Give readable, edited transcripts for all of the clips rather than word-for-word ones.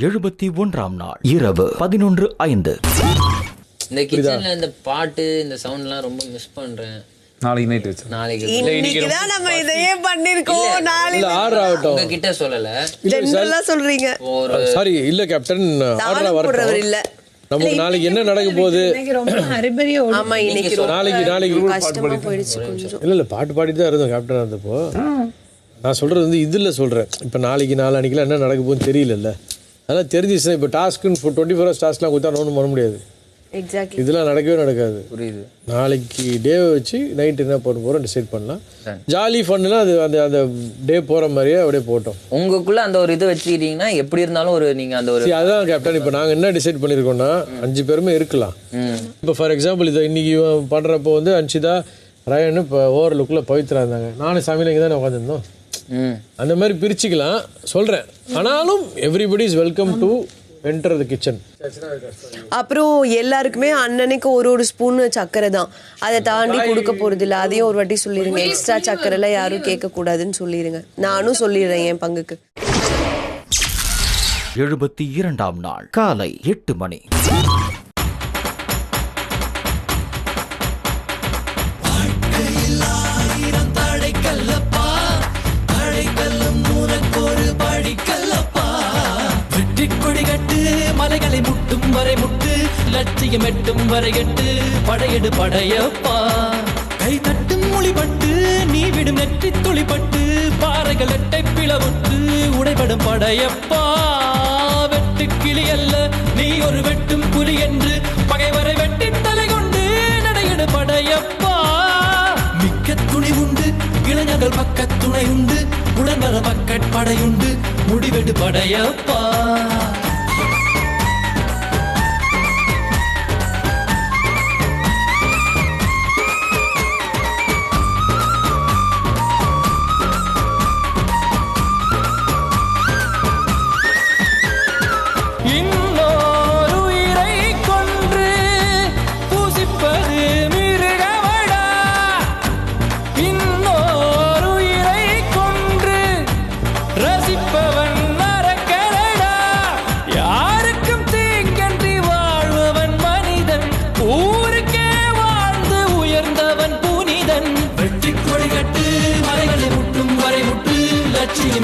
71ஆம் நாள் இரவு 11:05. இந்த கிச்சன்ல இந்த பாட்டு இந்த சவுண்ட்லாம் ரொம்ப மிஸ் பண்றேன். நாளைக்கு நைட் வச்சு இன்னைக்கு தான் நம்ம இதையே பண்ணிருக்கோம். நாளைக்கு ஆர்டர் ஆகட்டும். உங்ககிட்ட சொல்லல, ஜெனரலா சொல்றீங்க. சாரி இல்ல கேப்டன், ஆர்டர் போடுறவர் வரட்டும். இல்ல. நமக்கு நாளைக்கு என்ன நடக்க போகுது? ஆமா இன்னைக்கு நாளைக்கு கஷ்டமா போயிடுச்சு கொஞ்சம். இல்ல பாட்டு பாடிட்டு தான் இருந்தோம் கேப்டன் இருந்தப்போ. நான் சொல்றது வந்து இதுல சொல்றேன். இப்ப நாளைக்கு நாளானிக்கெல்லாம் என்ன நடக்க போகுதுன்னு தெரியல. அதெல்லாம் தெரிஞ்சிச்சுன்னா இப்போ டாஸ்க்குன்னு 24 hours டாஸ்க்லாம் கொடுத்தா ஒன்றும் பண்ண முடியாது. எக்ஸாக்ட்லி இதெல்லாம் நடக்கவே நடக்காது. புரியுது. நாளைக்கு டேவை வச்சு நைட் என்ன போட போகிறோம் டிசைட் பண்ணலாம். ஜாலி ஃபன்னுலாம் அது அந்த அந்த டே போகிற மாதிரியே அப்படியே போட்டோம். உங்களுக்குள்ள அந்த ஒரு இது வச்சுக்கிட்டீங்கன்னா எப்படி இருந்தாலும் ஒரு நீங்கள் அந்த ஒரு அதான் கேப்டன். இப்போ நாங்கள் என்ன டிசைட் பண்ணியிருக்கோம்னா 5 பேருமே இருக்கலாம். இப்போ ஃபார் எக்ஸாம்பிள் இதை இன்னைக்கு பண்ணுறப்போ வந்து அன்ஷிதா ரயன்னு இப்போ ஓவர் லுக்கில் பவித்ரா இருந்தாங்க. நானும் சாமியில் இங்கே தானே உட்காந்துருந்தோம். அந்த மாதிரி பிரிச்சுக்கலாம் சொல்கிறேன். ஆனாலும் everybody is welcome to enter the kitchen. அப்புறம் எல்லாருக்குமே அண்ணனுக்கு ஒரு ஸ்பூன் சக்கரை தான், அதை தாண்டி கொடுக்க போறது இல்லை. அதையும் ஒரு வாட்டி சொல்லிடுங்க. எக்ஸ்ட்ரா சக்கரைலாம் யாரும் கேட்க கூடாதுன்னு சொல்லிடுங்க. நானும் சொல்லிடுறேன் என் பங்குக்கு. 72ஆம் நாள் காலை 8 மணி. மலைகளை முட்டும் வரை முட்டு, லட்சியம் எட்டும் வரை எட்டு, படையெடு படையப்பா. கை தட்டும் மொழிபட்டு நீ விடும் நெற்றி துளிப்பட்டு, பாறைகள் எட்டை பிளவுட்டு உடைபடும் படையப்பா. வெட்டு கிளி அல்ல நீ ஒரு வெட்டும் புலி என்று, பகைவரை வெட்டி தலை கொண்டு நடையெடு படையப்பா. மிக்க துணி உண்டு இளைஞர்கள் பக்க துணை உண்டு, உடன் வர பக்கட் படையுண்டு, முடிவெடு படையப்பா.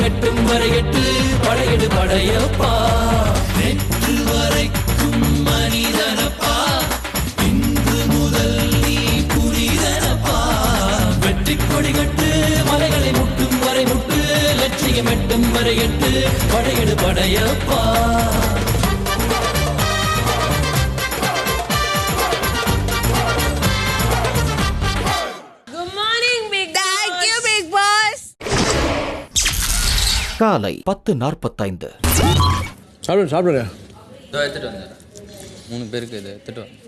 மெட்டும் வரையட்டு படையெடு படையப்பா. நேற்று வரைக்கும் மனிதனப்பா, இன்று முதல் நீ புனிதனப்பா. வெற்றி கொடி கட்டு மலைகளை முட்டும் வரை முட்டு, லட்சியம் எட்டும் வரையட்டு படையெடு படையப்பா. காலை 10:45. சாப்பிடுங்க. எடுத்துட்டு வந்தேன். 3 பேருக்கு இதை எடுத்துட்டு வந்தேன்.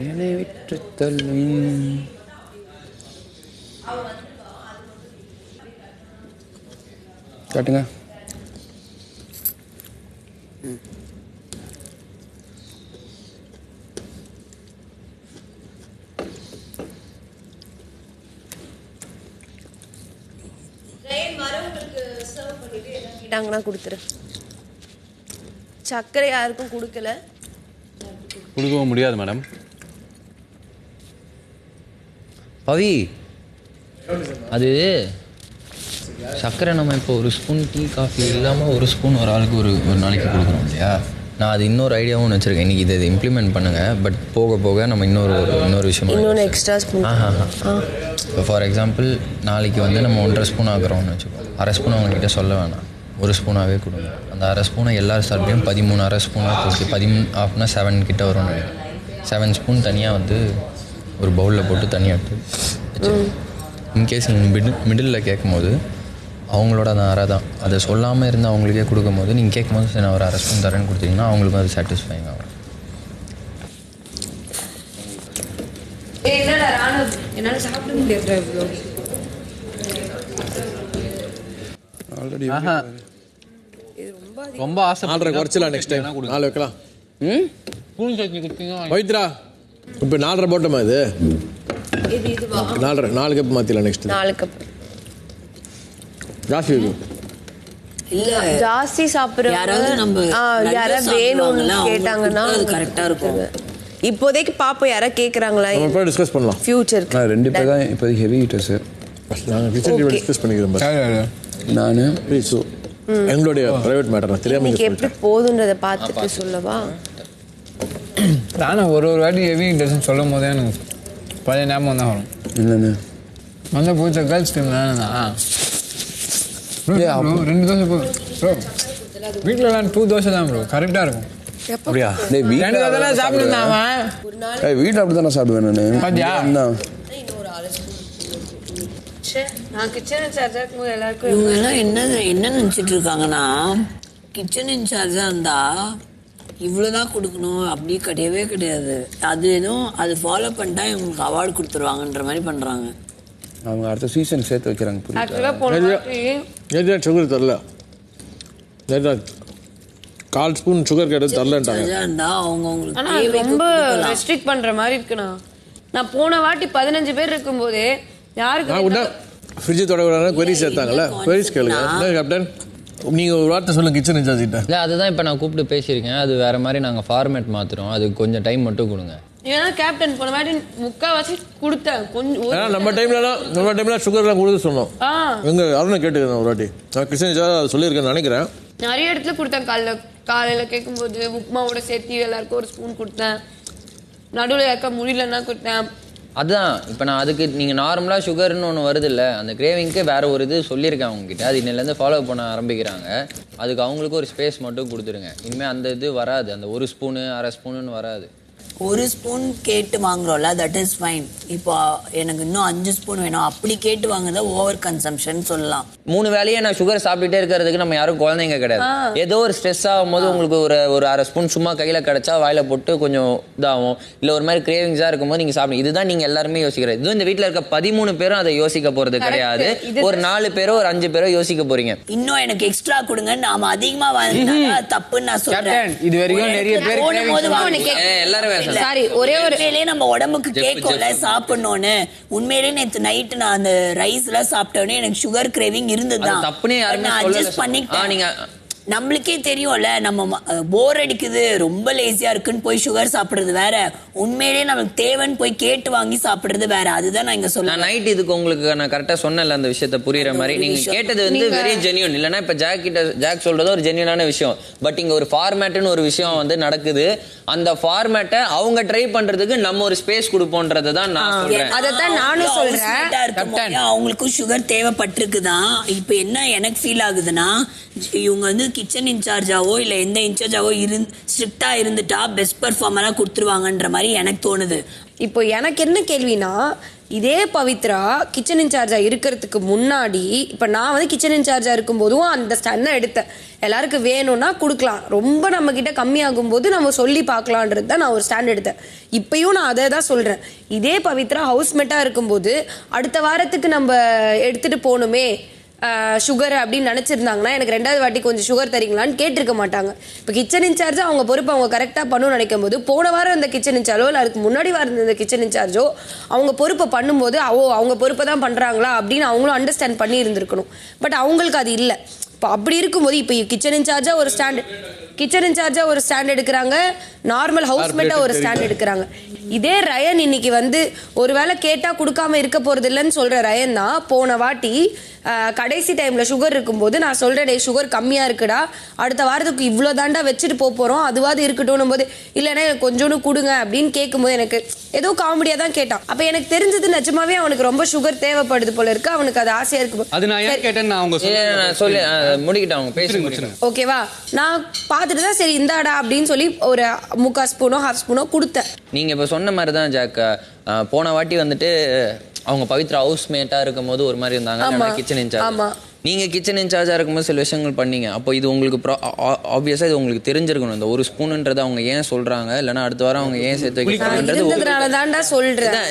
என்னை விட்டு தள்ளும் காட்டுங்க. கேட்டாங்கன்னா கொடுத்துரு. சர்க்கரை யாருக்கும் கொடுக்கல, கொடுக்கவும் முடியாது மேடம். பவி, அது சர்க்கரை நம்ம இப்போ ஒரு ஸ்பூன் டீ காஃபி இல்லாமல் ஒரு ஸ்பூன் ஒரு ஆளுக்கு ஒரு நாளைக்கு கொடுக்குறோம் இல்லையா? நான் அது இன்னொரு ஐடியாவும் வச்சுருக்கேன். இன்றைக்கி இதை இம்ப்ளிமெண்ட் பண்ணுங்கள். பட் போக போக நம்ம இன்னொரு விஷயம் எக்ஸ்ட்ரா ஸ்பூன். இப்போ ஃபார் எக்ஸாம்பிள் நாளைக்கு வந்து நம்ம 1.5 ஸ்பூன் ஆக்குறோம்னு வச்சுக்கோம். 1/2 ஸ்பூன் அவங்ககிட்ட சொல்ல வேணாம், 1 ஸ்பூனாகவே கொடுங்க. அந்த 1/2 ஸ்பூனை எல்லாரும் சாப்பிட்டையும் 13 1/2 ஸ்பூனாக போட்டு 13.5னா 7 கிட்ட வரும். 7 ஸ்பூன் தனியாக வந்து ஒரு பவுலில் போட்டு தனியாக எடுத்து இன்கேஸ் நீங்கள் மிடில் கேட்கும் போது அவங்களோட அந்த அரை தான், அதை சொல்லாமல் இருந்து அவங்களுக்கே கொடுக்கும் போது நீங்கள் கேட்கும் போது சரி நான் ஒரு 1/2 ஸ்பூன் தரேன்னு கொடுத்தீங்கன்னா அவங்களுக்கும் அது சாட்டிஸ்ஃபைங் ஆகும். என்னால் சாப்பிட முடியாது. ஆல்ரெடி ரொம்ப ஆசை. ஆர்டரை குறைச்சலாம். நெக்ஸ்ட் டைம் 4 வைக்கலாம். பவித்ரா இப்போ 4.5 போட்டோமா? இது 4 கப் மாற்றிடலாம். நெக்ஸ்ட் 4 கப் ஜாஸ்தி இருக்கு. இல்ல ஜாஸ்தி சாப்பிடுறவங்க யாராவது நம்ம நிறைய யாராவது சாப்பிடுவாங்கல்ல, வேணும்னு அவங்களுக்கு கேட்டாங்கன்னா அது கரெக்டா இருக்கும். இப்போதைக்கு பாப்போம் யாராவது கேக்குறாங்களா நம்ம போய் டிஸ்கஸ் பண்ணலாம். ஃபியூச்சருக்கு. நான் 2 பேர் தான் இப்போதைக்கு ஹெவி ஹீட்டர்ஸ். நாங்கள் கிச்சன் டிவி டிஸ்கஸ் பண்ணிக்கிறோம். நான் ஸோ எங்களுடைய ப்ரைவேட் மேட்டர் நான் தெரியாமல் இன்னைக்கு எப்படி போகுதுன்றதை பார்த்துட்டு சொல்லவா? நானும் ஒரு வாட்டி ஹெவி இன்ட்ரெஸ்ட் சொல்லும் போதே எனக்கு பழைய ஞாபகம் தான் வரும். என்னென்னு வந்து போச்ச கேர்ள்ஸ் டீம் தானே. 2 தோசை போதும் ப்ரோ. வீட்டில் 2 தோசை தான் ப்ரோ கரெக்டாக இருக்கும். அப்படியா? 2 தோசை சாப்பிட்டு அவன் வீட்டில் அப்படி தானே சாப்பிடுவேன் நான். பாத்தியா? நான் கிச்சன் இன்சார்ஜா இருக்கும்போது எல்லாருக்கும் இவங்க எல்லாம் என்ன நினைச்சிட்டு இருக்காங்கன்னா கிச்சன் இன்சார்ஜா இருந்தா இவ்வளவுதான் கொடுக்கணும் அப்படி கிடையவே கிடையாது. அது எதுவும் அது ஃபாலோ பண்ணிட்டா இவங்களுக்கு அவார்டு கொடுத்துருவாங்கன்ற மாதிரி பண்றாங்க. அவங்க அடுத்த சீசன் சேர்த்து வைக்கிறாங்க. புரியுது? ஆக்சுவலா போன வாட்டி நேற்று சுகர் தரல. நேற்று 1/4 ஸ்பூன் சுகர் கேட்டது தரலன்ட்டாங்க. இன்சார்ஜா இருந்தா அவங்க ஆனா அது அவங்களுக்கு ரொம்ப ரெஸ்ட்ரிக்ட் பண்ற மாதிரி இருக்குண்ணா. நான் போன வாட்டி 15 பேர் இருக்கும்போது யாருக்கு நான் கூட ஃப்ரிட்ஜ் தொடக்கூடாது queries சேர்த்தாங்கல்ல, queries கேளுங்க. என்ன கேப்டன் நீங்கள் ஒரு வார்த்தை சொல்லுங்கள் கிச்சன் இன்சார்ஜ் கிட்ட. இல்லை அதுதான் இப்போ நான் கூப்பிட்டு பேசியிருக்கேன். அது வேறு மாதிரி நாங்கள் ஃபார்மேட் மாற்றுறோம். அது கொஞ்சம் டைம் மட்டும் கொடுங்க. ஏன்னா கேப்டன் போன வாட்டி 3/4 கொடுத்தேன். கொஞ்சம் ஏன்னா நம்ம டைம்ல சுகர்லாம் கொடுத்து சொன்னோம். எங்க அருணை கேட்டுக்கிறேன் ஒரு வாட்டி. நான் கிச்சன் இன்சார்ஜ் சொல்லியிருக்கேன்னு நினைக்கிறேன். நிறைய இடத்துல கொடுத்தேன். காலையில் கேட்கும்போது உப்புமாவோட சேர்த்து எல்லாருக்கும் ஒரு ஸ்பூன் கொடுத்தேன். நடுவில் யாருக்கா முடியலன்னா கொடுத்தேன். அதுதான் இப்போ நான் அதுக்கு நீங்கள் நார்மலாக சுகர்னு ஒன்று வருது இல்லை, அந்த கிரேவிங்க்கு வேறு ஒரு இது சொல்லியிருக்கேன் அவங்ககிட்ட. அது இன்னிலேருந்து ஃபாலோ பண்ண ஆரம்பிக்கிறாங்க. அதுக்கு அவங்களுக்கு ஒரு ஸ்பேஸ் மட்டும் கொடுத்துருங்க. இனிமேல் அந்த இது வராது. அந்த 1 ஸ்பூனு 1/2 ஸ்பூனுன்னு வராது. 1 ஸ்பூன் கேட்டு வாங்குறோம்ல, தட் இஸ் ஃபைன். இப்போ எனக்கு இன்னும் 5 ஸ்பூன் வேணும் அப்படி கேட்டு வாங்குறத ஓவர் கன்சம்ஷன் சொல்லலாம். 3 வேளையே நான் சுகர் சாப்பிட்டுட்டே இருக்கிறதுக்கு நம்ம யாரும் குழந்தைங்க கிடையாது. ஏதோ ஒரு ஸ்ட்ரெஸ் ஆகும் போது உங்களுக்கு ஒரு 1/2 ஸ்பூன் சும்மா கையில் கிடச்சா வாயில போட்டு கொஞ்சம் இதாகும். இல்லை ஒரு மாதிரி கிரேவிங்ஸாக இருக்கும்போது நீங்கள் சாப்பிடுங்க. இதுதான் நீங்கள் எல்லாருமே யோசிக்கிறது. இதுவும் இந்த வீட்டில் இருக்க 13 பேரும் அதை யோசிக்க போகிறது கிடையாது. ஒரு 4 பேரோ ஒரு 5 பேரோ யோசிக்க போறீங்க. இன்னும் எனக்கு எக்ஸ்ட்ரா கொடுங்க, நாம அதிகமா வாங்கினா தப்புன்னு நான் சொல்றேன். இது வரைக்கும் நிறைய பேர் எல்லாரும் சாரி ஒரே ஒரு நம்ம உடம்புக்கு கேட்கல சாப்பிடணும்னு. உண்மையிலேயே நேற்று நைட்டு நான் அந்த ரைஸ்ல சாப்பிட்டோன்னே எனக்கு சுகர் கிரேவிங் இருந்ததுதான். தப்புனே யாருமே அட்ஜஸ்ட் பண்ணிட்டேன். நம்மளுக்கே தெரியும்ல நம்ம போர் அடிக்குது ரொம்ப லேசியா இருக்குன்னு போய் சுகர் சாப்பிடுறது வேற, உண்மையிலேயே நமக்கு தேவைன்னு போய் கேட்டு வாங்கி சாப்பிடுறது வேற. அதுதான் நான் இங்க சொல்றேன். நைட் இதுக்கு உங்களுக்கு நான் கரெக்டா சொன்னல அந்த விஷயத்தை புரியுற மாதிரி. நீங்க கேட்டது வந்து வெரி ஜென்யூன். இல்லைன்னா இப்ப ஜாக் சொல்றது ஒரு ஜென்யூனான விஷயம். பட் இங்க ஒரு ஃபார்மேட்னு ஒரு விஷயம் வந்து நடக்குது. அந்த ஃபார்மேட்டை அவங்க ட்ரை பண்றதுக்கு நம்ம ஒரு ஸ்பேஸ் கொடுப்போம்ன்றதை தான் நான் சொல்றேன். அதான் நானும் சொல்றேன். அவங்களுக்கும் சுகர் தேவைப்பட்டிருக்குதான். இப்ப என்ன எனக்கு ஃபீல் ஆகுதுன்னா, இவங்க வந்து கிச்சன் இன்சார்ஜாவோ இல்ல எந்த இன்சார்ஜாவோ ஸ்ட்ரிக்டா இருந்துட்டா பெஸ்ட் பெர்ஃபார்மரா கொடுத்துருவாங்கன்ற மாதிரி எனக்கு தோணுது. இப்போ எனக்கு என்ன கேள்வினா, இதே பவித்ரா கிச்சன் இன்சார்ஜா இருக்கிறதுக்கு முன்னாடி, இப்போ நான் வந்து கிச்சன் இன்சார்ஜா இருக்கும் போதும் அந்த ஸ்டாண்டை எடுத்தேன். எல்லாருக்கும் வேணும்னா கொடுக்கலாம், ரொம்ப நம்ம கிட்ட கம்மியாகும் போது நம்ம சொல்லி பார்க்கலான்றது தான் நான் ஒரு ஸ்டாண்ட் எடுத்தேன். இப்பயும் நான் அதை தான் சொல்றேன். இதே பவித்ரா ஹவுஸ்மேட்டா இருக்கும்போது அடுத்த வாரத்துக்கு நம்ம எடுத்துட்டு போகணுமே சுகர் அப்படின்னு நினைச்சிருந்தாங்கன்னா எனக்கு 2வது வாட்டி கொஞ்சம் சுகர் தரீங்களான்னு கேட்டிருக்க மாட்டாங்க. இப்போ கிச்சன் இன்சார்ஜா அவங்க பொறுப்பு அவங்க கரெக்டாக பண்ணணும்னு நினைக்கும் போது, போன வாரம் இந்த கிச்சன் இன்சார்ஜோ இல்லை அதுக்கு முன்னாடி வாரம் இந்த கிச்சன் இன்சார்ஜோ அவங்க பொறுப்பை பண்ணும்போது அவங்க பொறுப்பை தான் பண்ணுறாங்களா அப்படின்னு அவங்களும் அண்டர்ஸ்டாண்ட் பண்ணி இருந்திருக்கணும். பட் அவங்களுக்கு அது இல்லை. இப்போ அப்படி இருக்கும்போது இப்போ கிச்சன் இன்சார்ஜா ஒரு ஸ்டாண்ட் எடுக்கிறாங்க, நார்மல் ஹவுஸ்மேட்டா ஒரு ஸ்டாண்ட் எடுக்கிறாங்க. இதே ரயன் இன்னைக்கு வந்து ஒருவேளை கேட்டா கொடுக்காம இருக்க போறது இல்லைன்னு சொல்ற ரயன் தான் போன வாட்டி கடைசி டைம்ல சுகர் இருக்கும்போது நான் சொல்றேன், சுகர் கம்மியா இருக்குடா, அடுத்த வாரத்துக்கு இவ்வளோ தாண்டா வச்சுட்டு போறோம், அதுவாது இருக்கட்டும் போது இல்லைன்னா கொஞ்சோன்னு கொடுங்க அப்படின்னு கேட்கும்போது எனக்கு ஏதோ காமெடியா தான் கேட்டான். அப்ப எனக்கு தெரிஞ்சது நிஜமாவே அவனுக்கு ரொம்ப சுகர் தேவைப்படுது போல இருக்கு, அவனுக்கு அது ஆசையா இருக்கு. அது நான் ஏன் கேட்டேன், நான் அவங்க சொல்லி முடிக்கிட்டேன், அவங்க பேசி முடிச்சிருங்க. ஓகேவா? நான் பார்த்துட்டு தான் சரி இந்தாடா அப்படின்னு சொல்லி ஒரு 3/4 ஸ்பூனோ 1/2 ஸ்பூனோ கொடுத்தேன். நீங்க இப்ப சொன்ன மாதிரி தான் ஜாக். போன வாட்டி வந்துட்டு அவங்க பவித்ரா ஹவுஸ்மேட்டா இருக்கும் போது ஒரு மாதிரி இருந்தாங்க, கிச்சன் இன்சார்ஜ். நீங்க கிச்சன் இன்சார்ஜா இருக்கும்போது சில விஷயங்கள் பண்ணீங்க. அப்போ இது உங்களுக்கு ஆப்வியஸா இது உங்களுக்கு தெரிஞ்சிருக்கணும். இந்த 1 ஸ்பூன்ன்றது அவங்க ஏன் சொல்றாங்க, இல்லைன்னா அடுத்த வாரம் அவங்க ஏன் சேர்த்து வைக்கிறாங்கன்றது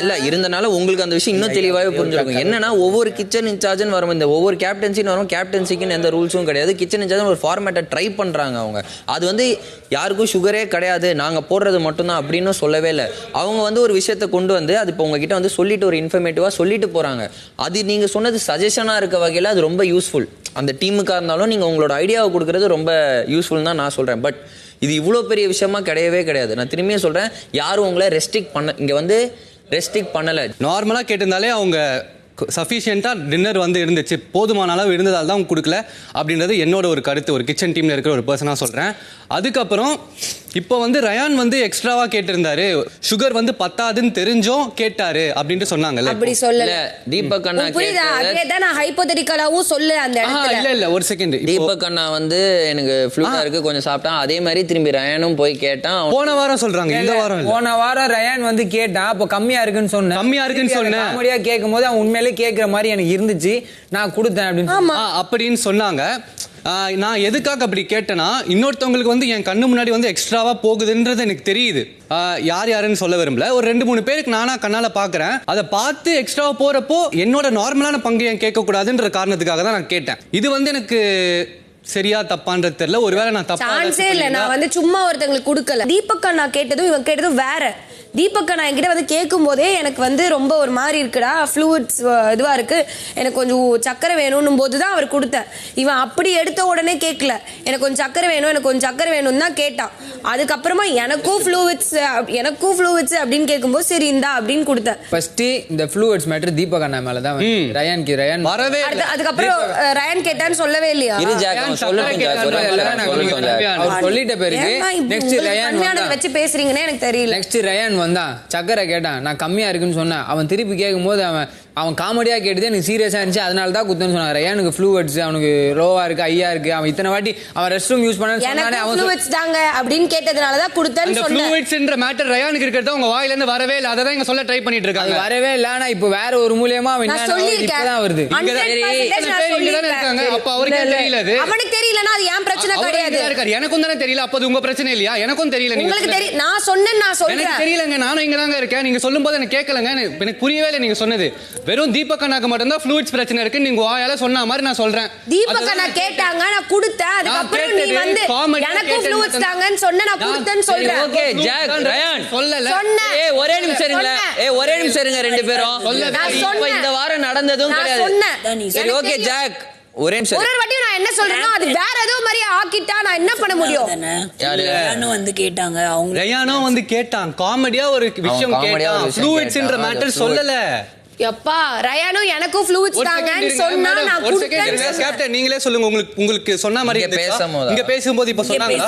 இல்ல இருந்தனால உங்களுக்கு அந்த விஷயம் இன்னும் தெளிவாகவே புரிஞ்சிருக்கும். என்னன்னா ஒவ்வொரு கிச்சன் இன்சார்ஜ்னு வரும், இந்த ஒவ்வொரு கேப்டன்சின்னு வரும், கேப்டன்சிக்குன்னு எந்த ரூல்ஸும் கிடையாது. கிச்சன் இன்சார்ஜ் ஒரு ஃபார்மேட்டை ட்ரை பண்றாங்க அவங்க. அது வந்து யாருக்கும் சுகரே கிடையாது, நாங்க போடுறது மட்டும்தான் அப்படின்னு சொல்லவே இல்லை. அவங்க வந்து ஒரு விஷயத்தை கொண்டு வந்து அது இப்போ உங்ககிட்ட வந்து சொல்லிட்டு ஒரு இன்ஃபர்மேட்டிவா சொல்லிட்டு போறாங்க. அது நீங்க சொன்னது சஜஷனா இருக்க வகையில அது ரொம்ப யூஸ் யூஸ்ஃபுல். அந்த டீமுக்காக இருந்தாலும் நீங்கள் உங்களோட ஐடியாவை கொடுக்குறது ரொம்ப யூஸ்ஃபுல் தான் நான் சொல்கிறேன். பட் இது இவ்வளோ பெரிய விஷயமா கிடையவே கிடையாது. நான் திரும்பியும் சொல்கிறேன், யாரும் உங்களை இங்கே வந்து ரெஸ்ட்ரிக்ட் பண்ணலை. நார்மலாக கேட்டிருந்தாலே அவங்க சஃபிஷியண்ட்டாக டின்னர் வந்து இருந்துச்சு, போதுமான அளவு இருந்ததால் தான் அவங்க கொடுக்கல அப்படின்றது என்னோட ஒரு கருத்து, ஒரு கிச்சன் டீமில் இருக்கிற ஒரு பர்சனாக சொல்கிறேன். அதுக்கப்புறம் இப்போ வந்து ரயான் வந்து எக்ஸ்ட்ராவாக கேட்டிருந்தாரு, சுகர் வந்து பத்தாதுன்னு தெரிஞ்சும் கேட்டாரு அப்படின்ட்டு சொன்னாங்கல்ல. அப்படி சொல்லல தீபக் அண்ணா புரியுதா? அதேதான் நான் ஹைப்போதெட்டிக்கலாவும் சொல்ல அந்த இடத்துல. இல்ல ஒரு செகண்ட். தீபக் அண்ணா வந்து எனக்கு ஃப்ளூட்டா இருக்கு கொஞ்சம் சாப்பிட்டான், அதே மாதிரி திரும்பி ரயானும் போய் கேட்டான். போன வாரம் சொல்றாங்க, இந்த வாரம் இல்ல. போன வாரம் ரயான் வந்து கேட்டான், அப்போ கம்மியா இருக்குன்னு சொன்னேன். கம்மியா இருக்குன்னு சொன்னேன். காமெடியா கேட்கும் போது அவன் உண்மையிலே கேட்கிற மாதிரி எனக்கு இருந்துச்சு, நான் கொடுத்தேன் அப்படின்னு சொன்னாங்க. நான் எதுக்காக அப்படி கேட்டேன்னா, இன்னொருத்தவங்களுக்கு வந்து என் கண்ணு முன்னாடி வந்து எக்ஸ்ட்ராவா போகுதுன்றது எனக்கு தெரியுது. யார் யாருன்னு சொல்ல விரும்பல, ஒரு 2-3 பேருக்கு நானா கண்ணால பாக்குறேன். அதை பார்த்து எக்ஸ்ட்ராவா போறப்போ என்னோட நார்மலான பங்கு ஏன் கேட்க கூடாதுன்ற காரணத்துக்காக தான் நான் கேட்டேன். இது வந்து எனக்கு சரியா தப்பான்றது தெரியல. ஒருவேளை நான் தப்பா சான்ஸே இல்ல. நான் வந்து சும்மா ஒருத்தங்களுக்கு கொடுக்கல. தீபக் அண்ணா கேட்டதும் இவன் கேட்டதும் வேற. தீபக் அண்ணா என்கிட்ட வந்து கேட்கும் போதே எனக்கு வந்து ரொம்ப ஒரு மாதிரி இருக்குடா, ஃப்ளூயிட்ஸ் இதுவா இருக்கு, எனக்கு கொஞ்சம் சக்கரை வேணும்னும் போது தான் அவர் கொடுத்தேன். இவன் அப்படி எடுத்த உடனே கேட்கல, எனக்கு கொஞ்சம் சக்கரை வேணும், எனக்கு கொஞ்சம் சக்கரை வேணும்னு தான் கேட்டான். அதுக்கப்புறமா எனக்கும் ஃப்ளூயிட்ஸ் அப்படின்னு கேட்கும்போது சரி இந்தா அப்படின்னு கொடுத்தேன். ஃபர்ஸ்ட் இந்த ஃப்ளூயிட்ஸ் மேட்டர் தீபக் அண்ணா மேல தான் ரயான் வரவே. அதுக்கப்புறம் ரயான் கேட்டான்னு சொல்லவே இல்லையா? அவர் சொல்லிட்ட பிறகு நெக்ஸ்ட் ரயான் வச்சு பேசுறீங்கன்னு எனக்கு தெரியல. நெக்ஸ்ட் ரயான் வந்தான், சக்கரை கேட்டான், நான் கம்மியா இருக்குன்னு சொன்னேன். அவன் திருப்பி கேட்கும் போது அவன் காமெடியா கேட்டது எனக்கு சீரியஸா இருந்துச்சு, அதனால தான் குத்துன்னு சொன்னான். ரயானுக்கு ஃப்ளூயிட்ஸ் அவனுக்கு லோவா இருக்கு, ஐயா இருக்கு, அவன் இத்தனை வாட்டி அவன் ரெஸ்ட் ரூம் யூஸ் பண்ணானே அவன் ஃப்ளூயிட்ஸ் தாங்க அப்படின்னு கேட்டதனால தான் கொடுத்தேன்னு சொன்னேன். ஃப்ளூயிட்ஸ்ன்ற மேட்டர் ரயானுக்கு இருக்கிறது உங்க வாயில இருந்து வரவே இல்ல, அத தான் இங்க சொல்ல ட்ரை பண்ணிட்டு இருக்காங்க. வரவே இல்ல, ஆனா இப்போ வேற ஒரு மூலமா அவன் இப்பதான் வருது. அப்ப அவருக்கு தெரியல, அவனுக்கு தெரியலனா அது ஏன் பிரச்சனை கிடையாது. எனக்கும் தானே தெரியல, அப்ப அது உங்க பிரச்சனை இல்லையா? எனக்கும் தெரியல, உங்களுக்கு தெரியும். நான் சொன்னேன், நான் சொல்றேன். எனக்கு தெரியலங்க, நானும் இங்க தாங்க இருக்கேன். நீங்க சொல்லும்போது எனக்கு கேட்கலங்க, எனக்கு புரியவே இல்லை நீங்க சொன்னது. வெறும் தீபக் அண்ணாக்கு மட்டும் தான் ஃப்ளூயிட்ஸ் பிரச்சனை இருக்கு நீங்க வாயால சொன்ன மாதிரி நான் சொல்றேன். தீபக் அண்ணா கேட்டாங்க, நான் கொடுத்தேன். அதுக்கு அப்புறம் நீ வந்து எனக்கு ஃப்ளூயிட்ஸ் தாங்கன்னு சொன்ன, நான் கொடுத்தேன்னு சொல்றேன். ஓகே ஜாக் ரயான் சொல்லல. ஏய் ஒரே நிமிஷம் இருங்க, ஒரே நிமிஷம் இருங்க ரெண்டு பேரும். இப்போ இந்த வாரம் நடந்ததும் கிடையாது. சரி ஓகே ஜாக் ஒரே நிமிஷம். ஒரு வாட்டி நான் என்ன சொல்றேனோ அது வேற ஏதோ மாதிரி ஆக்கிட்டா நான் என்ன பண்ண முடியும்? ரயானும் வந்து கேட்டாங்க, அவங்க ரயானும் வந்து கேட்டான், காமெடியா ஒரு விஷயம் கேட்டான், ஃப்ளூயிட்ஸ்ன்ற மேட்டர் சொல்லல. எப்பா ரயானும் எனக்கும் ஃப்ளூயிட்ஸ் தாங்கன்னு சொன்னா நான் கொடுத்தேன். கேப்டன் நீங்களே சொல்லுங்க, உங்களுக்கு சொன்ன மாதிரி இங்க பேசும்போது இப்ப சொன்னாங்களா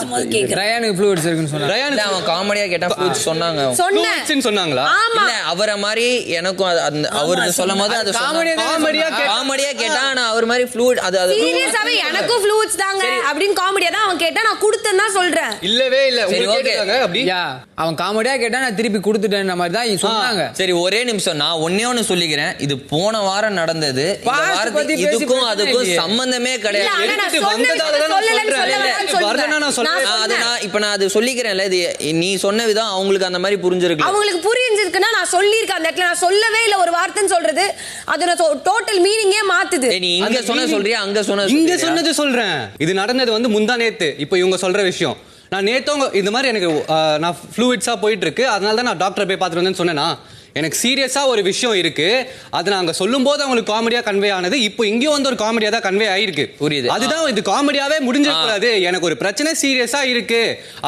ரயானுக்கு ஃப்ளூயிட்ஸ் இருக்குன்னு சொன்னாங்க. ரயான் அவன் காமெடியா கேட்டா ஃப்ளூயிட்ஸ் சொன்னாங்க, ஃப்ளூயிட்ஸ்னு சொன்னாங்களா? இல்ல அவரை மாதிரி எனக்கும் அவருக்கு சொல்லும்போது அது காமெடியா கேட்டா நான் அவர் மாதிரி ஃப்ளூயிட் அது சீரியஸாவே எனக்கும் ஃப்ளூயிட்ஸ் தாங்க அப்படின்னு காமெடியா தான் அவன் கேட்டா, நான் கொடுத்தேன்னு தான் சொல்றேன். இல்லவே இல்ல உங்களுக்கு கேட்டாங்க அப்படி. அவன் காமெடியா கேட்டா நான் திருப்பி கொடுத்துட்டேன் மாதிரி தான் சொன்னாங்க. சரி ஒரே நிமிஷம், நான் ஒண்ணே சொல்லிக்கிறேன். இது போன வாரம் நடந்தது, இதுக்கும் அதுக்கும் சம்பந்தமே கிடையாது. இப்ப நான் அது சொல்லிக்கிறேன்ல, இது நீ சொன்ன விதம் அவங்களுக்கு அந்த மாதிரி புரிஞ்சிருக்கு. அவங்களுக்கு புரிஞ்சிருக்குன்னா நான் சொல்லியிருக்கேன் அந்த இடத்துல, நான் சொல்லவே இல்லை ஒரு வார்த்தைன்னு சொல்றது அது டோட்டல் மீனிங்கே மாத்துது. நீ இங்க சொன்ன சொல்றியா அங்க சொன்னது சொல்றேன். இது நடந்தது வந்து முந்தா நேத்து. இப்போ இவங்க சொல்ற விஷயம் நான் நேத்தவங்க இந்த மாதிரி எனக்கு நான் ஃப்ளூயிட்ஸா போயிட்டு இருக்கு, அதனால தான் நான் டாக்டரை போய் பார்த்துட்டு வந்தேன்னு சொன்னேன்னா, எனக்கு சீரியஸா ஒரு விஷயம் இருக்கு, அது நாங்க சொல்லும் போது அவங்களுக்கு காமெடியா கன்வே ஆனது, இப்போ இங்கேயும் வந்து ஒரு காமெடியா தான் கன்வே ஆயிருக்கு. புரியுது, அதுதான் இது காமெடியாவே முடிஞ்சிடக்கூடாது, எனக்கு ஒரு பிரச்சனை சீரியஸா இருக்கு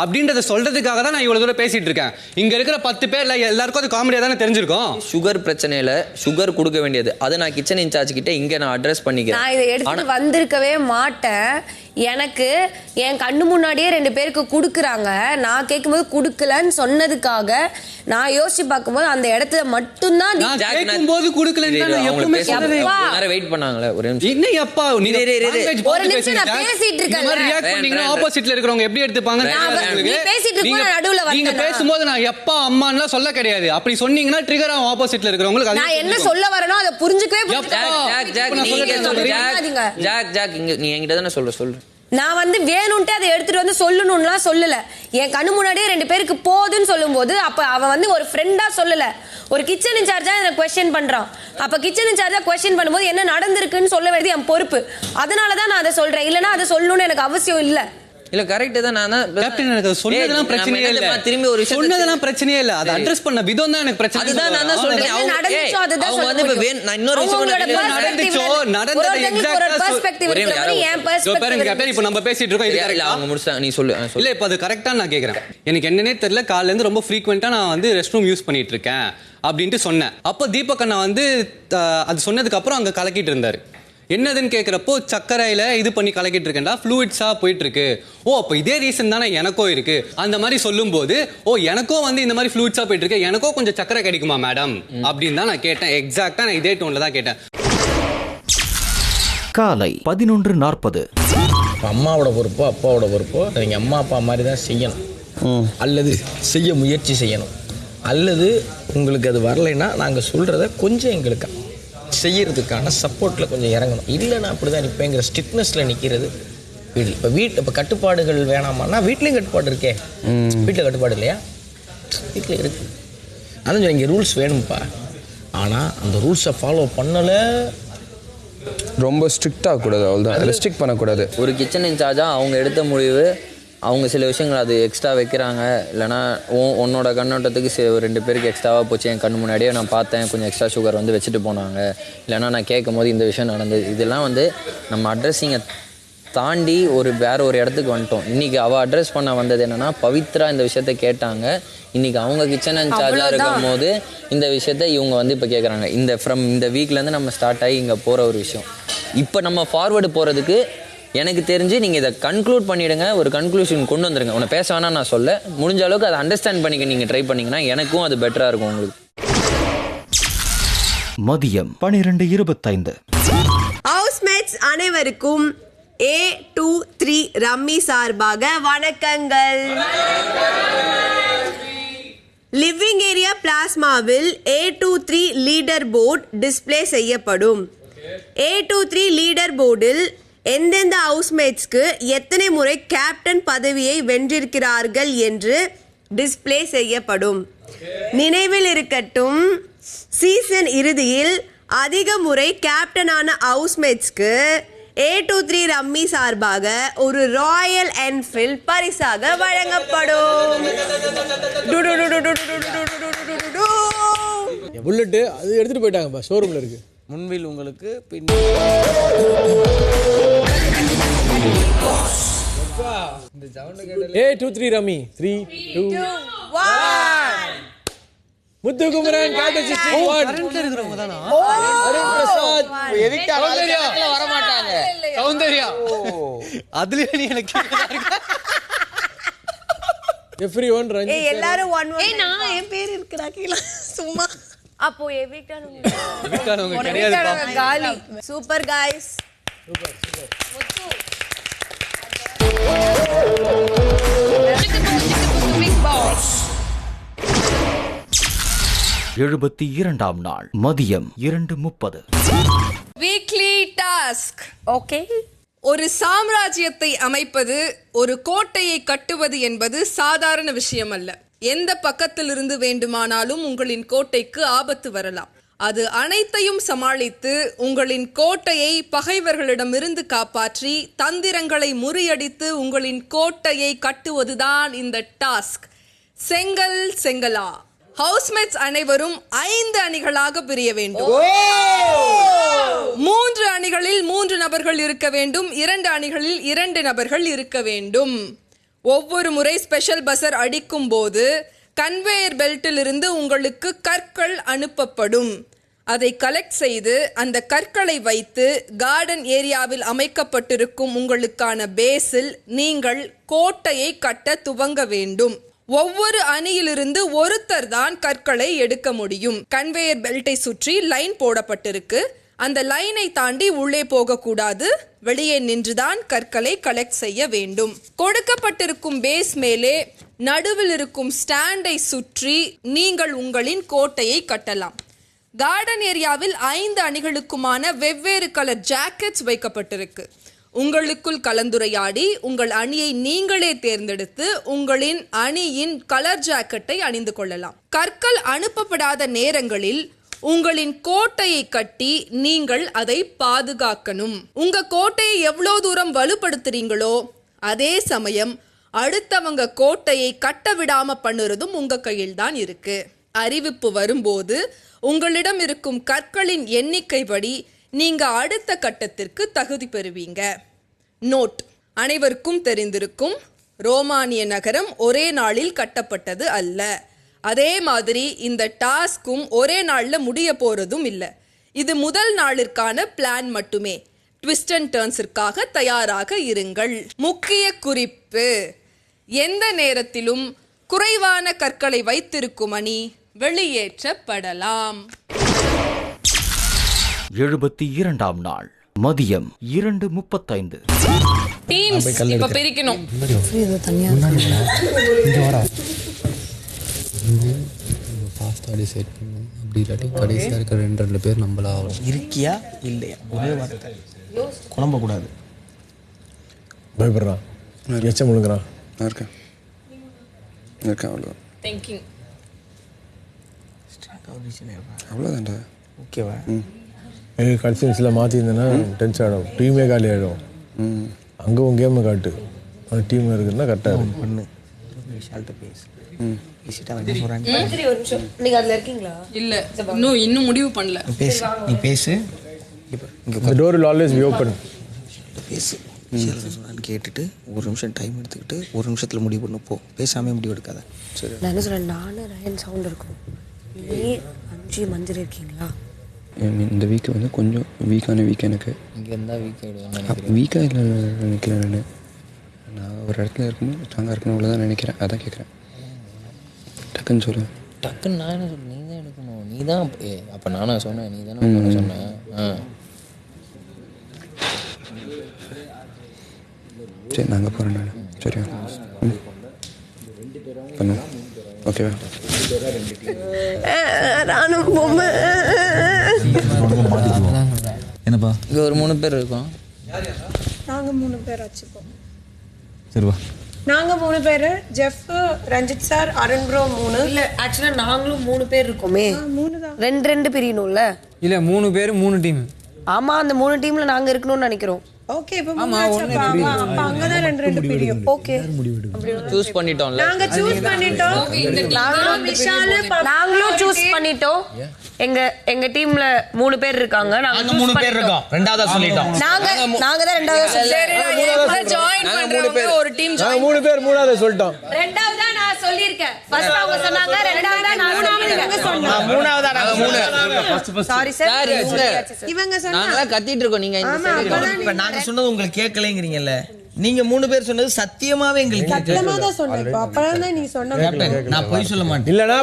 அப்படின்றத சொல்றதுக்காக தான் நான் இவ்வளவு தூரம் பேசிட்டு இருக்கேன். இங்க இருக்கிற 10 பேர்ல எல்லாருக்கும் அது காமெடியா தானே தெரிஞ்சிருக்கும். சுகர் பிரச்சனையில சுகர் கொடுக்க வேண்டியது அது நான் கிச்சன் இன்சார்ஜ் கிட்ட இங்க நான் அட்ரஸ் பண்ணிக்கிறேன். நான் இதை எடுத்து வந்திருக்கவே மாட்டேன். எனக்கு என் கண்ணு முன்னாடியே 2 பேருக்கு கொடுக்குறாங்க, நான் கேட்கும்போது கொடுக்கலன்னு சொன்னதுக்காக நான் யோசிச்சு பார்க்கும்போது அந்த இடத்துல மட்டும்தான் கேட்கும்போது கொடுக்கலன்னு நான் எப்பவுமே சொன்னேன். வெயிட் பண்ணாங்களே ஒரு நிமிஷம். என்ன அப்பா நீ ஒரு நிமிஷம் நான் பேசிட்டு இருக்கேன். ரியாக்ட் பண்ணீங்கன்னா ஆப்போசிட்ல இருக்கிறவங்க எப்படி எடுத்துப்பாங்க? நீ பேசிட்டு இருக்க நடுவுல வந்து நீங்க பேசும்போது நான் எப்பா அம்மான்னுலாம் சொல்ல கிடையாது. அப்படி சொன்னீங்கன்னா ட்ரிகர் ஆகும் ஆப்போசிட்ல இருக்கிறவங்களுக்கு. நான் என்ன சொல்ல வரேனோ அதை புரிஞ்சுக்கவே ஜாக் நீ என்கிட்ட தானே சொல்லு. நான் வந்து வேணும்ட்டு அதை எடுத்துட்டு வந்து சொல்லணும்லாம் சொல்லல. என் கண்ணு முன்னாடியே 2 பேருக்கு போகுதுன்னு சொல்லும்போது அப்ப அவன் வந்து ஒரு ஃப்ரெண்டா சொல்லல, ஒரு கிச்சன் இன்சார்ஜா எனக்கு கொஸ்டின் பண்றான். அப்ப கிச்சன் இன்சார்ஜா கொஸ்டின் பண்ணும்போது என்ன நடந்திருக்குன்னு சொல்ல வேண்டியது என் பொறுப்பு. அதனாலதான் நான் அதை சொல்றேன், இல்லைன்னா அதை சொல்லணும்னு எனக்கு அவசியம் இல்லை. இல்ல கரெக்ட் தான். நான் தான் கேப்டன் எனக்கு சொன்னதெல்லாம் பிரச்சனையே இல்ல. திரும்பி ஒரு விஷயம் சொன்னதெல்லாம் பிரச்சனையே இல்ல. அதை அட்ரஸ் பண்ண விதம் தான் எனக்கு பிரச்சனை. அதுதான் நான் தான் சொல்றேன். அவங்க வந்து இப்ப நான் இன்னொரு விஷயம் நடந்துச்சோ நடந்தது எக்ஸாக்ட்டா பாருங்க கேப்டன். இப்போ நம்ம பேசிட்டு இருக்கோம். இது கரெக்ட். அவங்க முடிச்சாங்க. நீ சொல்லு. இல்ல இப்போ அது கரெக்ட்டா நான் கேக்குறேன். எனக்கு என்னன்னே தெரியல. காலையில இருந்து ரொம்ப ஃப்ரீக்வெண்டா நான் வந்து ரெஸ்ட் ரூம் யூஸ் பண்ணிட்டு இருக்கேன் அப்படின்ட்டு சொன்னேன். அப்போ தீபக் அண்ணா வந்து அது சொன்னதுக்கு அப்புறம் அங்க கலக்கிட்டு இருந்தாரு. என்னதுன்னு கேட்குறப்போ சக்கரையில் இது பண்ணி கலக்கிட்டு இருக்கேன்டா, ஃப்ளூயிட்ஸாக போயிட்டு இருக்கு. ஓ அப்போ இதே ரீசன் தானே எனக்கும் இருக்கு. அந்த மாதிரி சொல்லும்போது ஓ எனக்கும் வந்து இந்த மாதிரி ஃப்ளூயிட்ஸாக போயிட்டு இருக்கு, எனக்கும் கொஞ்சம் சக்கரை கிடைக்குமா மேடம் அப்படின்னு தான் நான் கேட்டேன். எக்ஸாக்டாக நான் இதே டோனில் தான் கேட்டேன். காலை 11:40. அம்மாவோட பொறுப்போ அப்பாவோட பொறுப்போ நீங்கள் அம்மா அப்பா மாதிரி தான் செய்யணும், அல்லது செய்ய முயற்சி செய்யணும், அல்லது உங்களுக்கு அது வரலைன்னா நாங்கள் சொல்கிறத கொஞ்சம் எங்களுக்கு செய்யறதுக்கான சப்போர்ட்டில் கொஞ்சம் இறங்கணும். இல்லைன்னா அப்படி தான் நிற்பேங்கிற ஸ்ட்ரிக்ட்னஸில் நிற்கிறது வீடு. இப்போ கட்டுப்பாடுகள் வேணாமான்னா வீட்லேயும் கட்டுப்பாடு இருக்கே. வீட்டில் கட்டுப்பாடு இல்லையா? வீட்டில் இருக்கு. அதான் இங்கே ரூல்ஸ் வேணும்ப்பா. ஆனால் அந்த ரூல்ஸை ஃபாலோ பண்ணலை. ரொம்ப ஸ்ட்ரிக்டாக கூடாது, அவ்வளோதான். ரெஸ்ட்ரிக்ட் பண்ணக்கூடாது. ஒரு கிச்சன் இன்சார்ஜாக அவங்க எடுத்த முடிவு, அவங்க சில விஷயங்கள் அது எக்ஸ்ட்ரா வைக்கிறாங்க. இல்லைனா உன்னோட கண்ணோட்டத்துக்கு 2 பேருக்கு எக்ஸ்ட்ராவாக போச்சு, என் கண்ணு முன்னாடியே நான் பார்த்தேன், கொஞ்சம் எக்ஸ்ட்ரா சுகர் வந்து வச்சுட்டு போனாங்க. இல்லைனா நான் கேட்கும் போது இந்த விஷயம் நடந்தது. இதெல்லாம் வந்து நம்ம அட்ரஸிங்கை தாண்டி வேற ஒரு இடத்துக்கு வந்துட்டோம். இன்றைக்கி அவள் அட்ரஸ் பண்ண வந்தது என்னென்னா, பவித்ரா இந்த விஷயத்த கேட்டாங்க. இன்றைக்கி அவங்க கிச்சன் இன்சார்ஜாக இருக்கும் போது இந்த விஷயத்த இவங்க வந்து இப்போ கேட்குறாங்க. இந்த வீக்லேருந்து நம்ம ஸ்டார்ட் ஆகி இங்கே போகிற ஒரு விஷயம். இப்போ நம்ம ஃபார்வேர்டு போகிறதுக்கு எனக்கு தெரிஞ்சு நீங்கள் இதை கன்க்ளூட் பண்ணிவிடுங்க, ஒரு கன்க்ளூஷன் கொண்டு வந்துடுங்க. உன்னை பேச வேணாம் நான் சொல்ல, முடிஞ்ச அளவுக்கு அதை அண்டர்ஸ்டாண்ட் பண்ணிக்க நீங்கள் ட்ரை பண்ணிங்கன்னா எனக்கும் அது பெட்டராக இருக்கும் உங்களுக்கு. மதியம் 12:25. ஹவுஸ்மேட்ஸ் அனைவருக்கும் A23 ரம்மி சார்பாக வணக்கங்கள். லிவிங் ஏரியா பிளாஸ்மாவில் A23 லீடர் போர்டு டிஸ்பிளே செய்யப்படும். A23 லீடர் போர்டில் எந்தெந்த ஹவுஸ்மேட்ஸ்க்கு எத்தனை முறை கேப்டன் பதவியை வென்றிருக்கிறார்கள் என்று டிஸ்பிளே செய்யப்படும். நினைவில் இருக்கட்டும், சீசன் இறுதியில் அதிக முறை கேப்டனான ஹவுஸ்மேட்ஸ்க்கு A23 ரம்மி சார்பாக ஒரு ராயல் என்ஃபீல்ட் பரிசாக வழங்கப்படும். புல்லட்டு அது எடுத்துட்டு போயிட்டாங்கப்பா, ஷோரூம்ல இருக்கு. முன்வில் உங்களுக்கு A23 ரம்மி 3 2 1 முத்துகுமரன் காட்டசி கரண்ட்ல இருக்கிறவங்க தானா? அருண் பிரசாத் வர மாட்டாங்க. சௌந்தர்யா அதுலயே நீ எனக்கு everyone ரஞ்சித். ஏய் எல்லாரும் 1 நான் என் பேர் இருக்குடா கீழ சும்மா. அப்போ எவிக்டானவங்க கிடையாதுப்பா. காலி. Super guys. சூப்பர். முத்து 72ஆம் நாள் மதியம் 2:30. Weekly task. ஓகே. ஒரு சாம்ராஜ்யத்தை அமைப்பது, ஒரு கோட்டையை கட்டுவது என்பது சாதாரண விஷயம் அல்ல. எந்த பக்கத்திலிருந்து வேண்டுமானாலும் உங்களின் கோட்டைக்கு ஆபத்து வரலாம். அது அனைத்தையும் சமாளித்து உங்களின் கோட்டையை பகைவர்களிடமிருந்து காப்பாற்றி தந்திரங்களை முறியடித்து உங்களின் கோட்டையை கட்டுவதுதான் இந்த டாஸ்க். செங்கலா. ஹவுஸ்மேட்ஸ் அனைவரும் 5 அணிகளாக பிரிய வேண்டும். 3 அணிகளில் 3 நபர்கள் இருக்க வேண்டும், 2 அணிகளில் 2 நபர்கள் இருக்க வேண்டும். ஒவ்வொரு முறை ஸ்பெஷல் பஸர் அடிக்கும் போது கன்வேயர் பெல்ட்டில் இருந்து உங்களுக்கு கற்கள் அனுப்பப்படும். அதை கலெக்ட் செய்து அந்த கற்களை வைத்து கார்டன் ஏரியாவில் அமைக்கப்பட்டிருக்கும் உங்களுக்கான பேஸில் நீங்கள் கோட்டையை கட்ட துவங்க வேண்டும். ஒவ்வொரு அணியிலிருந்து ஒருத்தர் தான் கற்களை எடுக்க முடியும். கன்வேயர் பெல்ட்டை சுற்றி லைன் போடப்பட்டிருக்கு. அந்த லைனை தாண்டி உள்ளே போகக்கூடாது. வெளியே நின்றுதான் கற்களை கலெக்ட் செய்ய வேண்டும். கொடுக்கப்பட்டிருக்கும் பேஸ் மேலே நடுவில் இருக்கும் ஸ்டாண்டை சுற்றி நீங்கள் உங்களின் கோட்டையை கட்டலாம். கார்டன் ஏரியாவில் 5 அணிகளுக்குமான வெவ்வேறு கலர் ஜாக்கெட்ஸ் வைக்கப்பட்டிருக்கு. உங்களுக்குள் கலந்துரையாடி உங்கள் அணியை நீங்களே தேர்ந்தெடுத்து உங்களின் அணியின் கலர் ஜாக்கெட்டை அணிந்து கொள்ளலாம். கற்கள் அனுப்பப்படாத நேரங்களில் உங்களின் கோட்டையை கட்டி நீங்கள் அதை பாதுகாக்கணும். உங்க கோட்டையை எவ்வளவு தூரம் வலுப்படுத்துறீங்களோ அதே சமயம் அடுத்தவங்க கோட்டையை கட்ட விடாம பண்ணுறதும் உங்க கையில் தான் இருக்கு. அறிவிப்பு வரும்போது உங்களிடம் இருக்கும் கற்களின் எண்ணிக்கை படி நீங்க அடுத்த கட்டத்திற்கு தகுதி பெறுவீங்க. நோட்: அனைவருக்கும் தெரிந்திருக்கும், ரோமானிய நகரம் ஒரே நாளில் கட்டப்பட்டது அல்ல. அதே மாதிரி இந்த டாஸ்க்கும் ஒரே நாளில் முடிய போறதும் இல்லை. இது முதல் நாளிற்கான பிளான் மட்டுமே. ட்விஸ்ட் அண்ட் டர்ன்ஸிற்காக தயாராக இருங்கள். முக்கிய குறிப்பு: எந்த நேரத்திலும் குறைவான கற்களை வைத்திருக்கும் அணி வெளியேற்றப்படலாம். 72ஆம் நாள் மதியம் 2:35. டீம்ஸ் இப்ப பிரிக்கணும். ஃபாஸ்ட்டாக டிசைட் பண்ணணும். அப்படி இல்லாட்டி கடைசியாக இருக்கிற 2 பேர் நம்மள ஆகணும். இருக்கியா இல்லையா ஒரே வார்த்தை, குழம்பக்கூடாது. பயப்படுறான், எச்சம் முழுங்குறான். நான் இருக்கேன் அவ்வளோ திங்கிங். அவ்வளோதான்டா. ஓகேவா? கன்சியன்ஸில் மாற்றிருந்தேன்னா டென்ஷன் ஆகிடும், டீமே காலி ஆகிடும். அங்கே உன் கேமை காட்டு, அந்த டீம் இருக்குதுன்னா கரெக்டாக பண்ணு. விஷால்கிட்ட பேசு. நீங்க அதுல இருக்கீங்களா? இல்ல, இன்னும் முடிவு பண்ணல. பேசு, நீ பேசு. The door will always be open. பேசு. சொல்கிறான்னு கேட்டுட்டு 1 நிமிஷம் டைம் எடுத்துக்கிட்டு 1 நிமிஷத்தில் முடிவு பண்ணு. போ, பேசாமே முடிவு எடுக்காத. சரி, நான் என்ன சொல்றேன், நானும் ரயன் சவுண்ட் இருக்கும், நீ அஞ்சு மஞ்சள் இருக்கீங்களா? இந்த வீக்கு வந்து கொஞ்சம் வீக்கான வீக் எனக்கு. இங்கே இருந்தால் வீக் ஆகிடுவேன். வீக்காக இல்லை நினைக்கிறேன். நான் ஒரு இடத்துல இருக்கும்போது ஸ்ட்ராங்காக இருக்கணும் அவ்வளோதான் நினைக்கிறேன். அதான் கேட்குறேன். டக்குன்னு சொல்லு. டக்குன்னு நான் என்ன சொல்ல, நீ தான் எடுக்கணும். நீ தான் அப்போ நானா சொன்னேன், நீ தானே சொன்னேன். சரி, நாங்கள் போகிறேன் நான். சரியா? பண்ணுவோம். ஓகேவா? என்னப்பா? இங்கே ஒரு 3 பேர் இருக்கோம். நாங்கள் 3 பேர் வச்சுப்போம். சரிவா? நாங்க 3 பேர், Jeff, Ranjith sir, Arun bro 3. இல்ல, ஆக்சுவலா நாங்களும் 3 பேர் இருக்கோமே. 3 தான். 2 பிரியணும்ல. இல்ல 3 பேர் 3 டீம். ஆமா, அந்த 3 டீம்ல நாங்க இருக்கணும்னு நினைக்கிறோம். ஓகே, இப்போ அப்ப அங்கதான் 2 பிரியும். ஓகே, சூஸ் பண்ணிட்டோம்ல. நாங்க சூஸ் பண்ணிட்டோம். நாங்களும் சூஸ் பண்ணிட்டோம். எங்க டீம்ல 3 பேர் இருக்காங்க. நாங்க 3 பேர் இருக்கோம். ரெண்டாவதா சொல்லிட்டோம். நாங்க தான் ரெண்டாவது ஜாயின் பண்றவங்க ஒரு டீம் ஜாயின். 3 பேர் மூணாவது சொல்லிட்டோம். ரெண்டாவதா நான் சொல்லிருக்கேன். ஃபர்ஸ்ட் அவங்க சொன்னாங்க, ரெண்டாவதா நான் சொன்னேன். மூணாவதா நாங்க 3. Sorry sir. இவங்க சொன்னாங்க. நாங்க கத்திட்டு இருக்கோம், நீங்க இந்த சைடு. இப்ப நாங்க சொன்னது உங்களுக்கு கேட்கலங்கறீங்கல்ல. நீங்க 3 பேர் சொன்னது சத்தியமாவே எங்களுக்கு சத்தியமா தான் சொன்னேன். இப்ப அப்பறம் தான் நீ சொன்ன. நான் போய் சொல்ல மாட்டேன். இல்லனா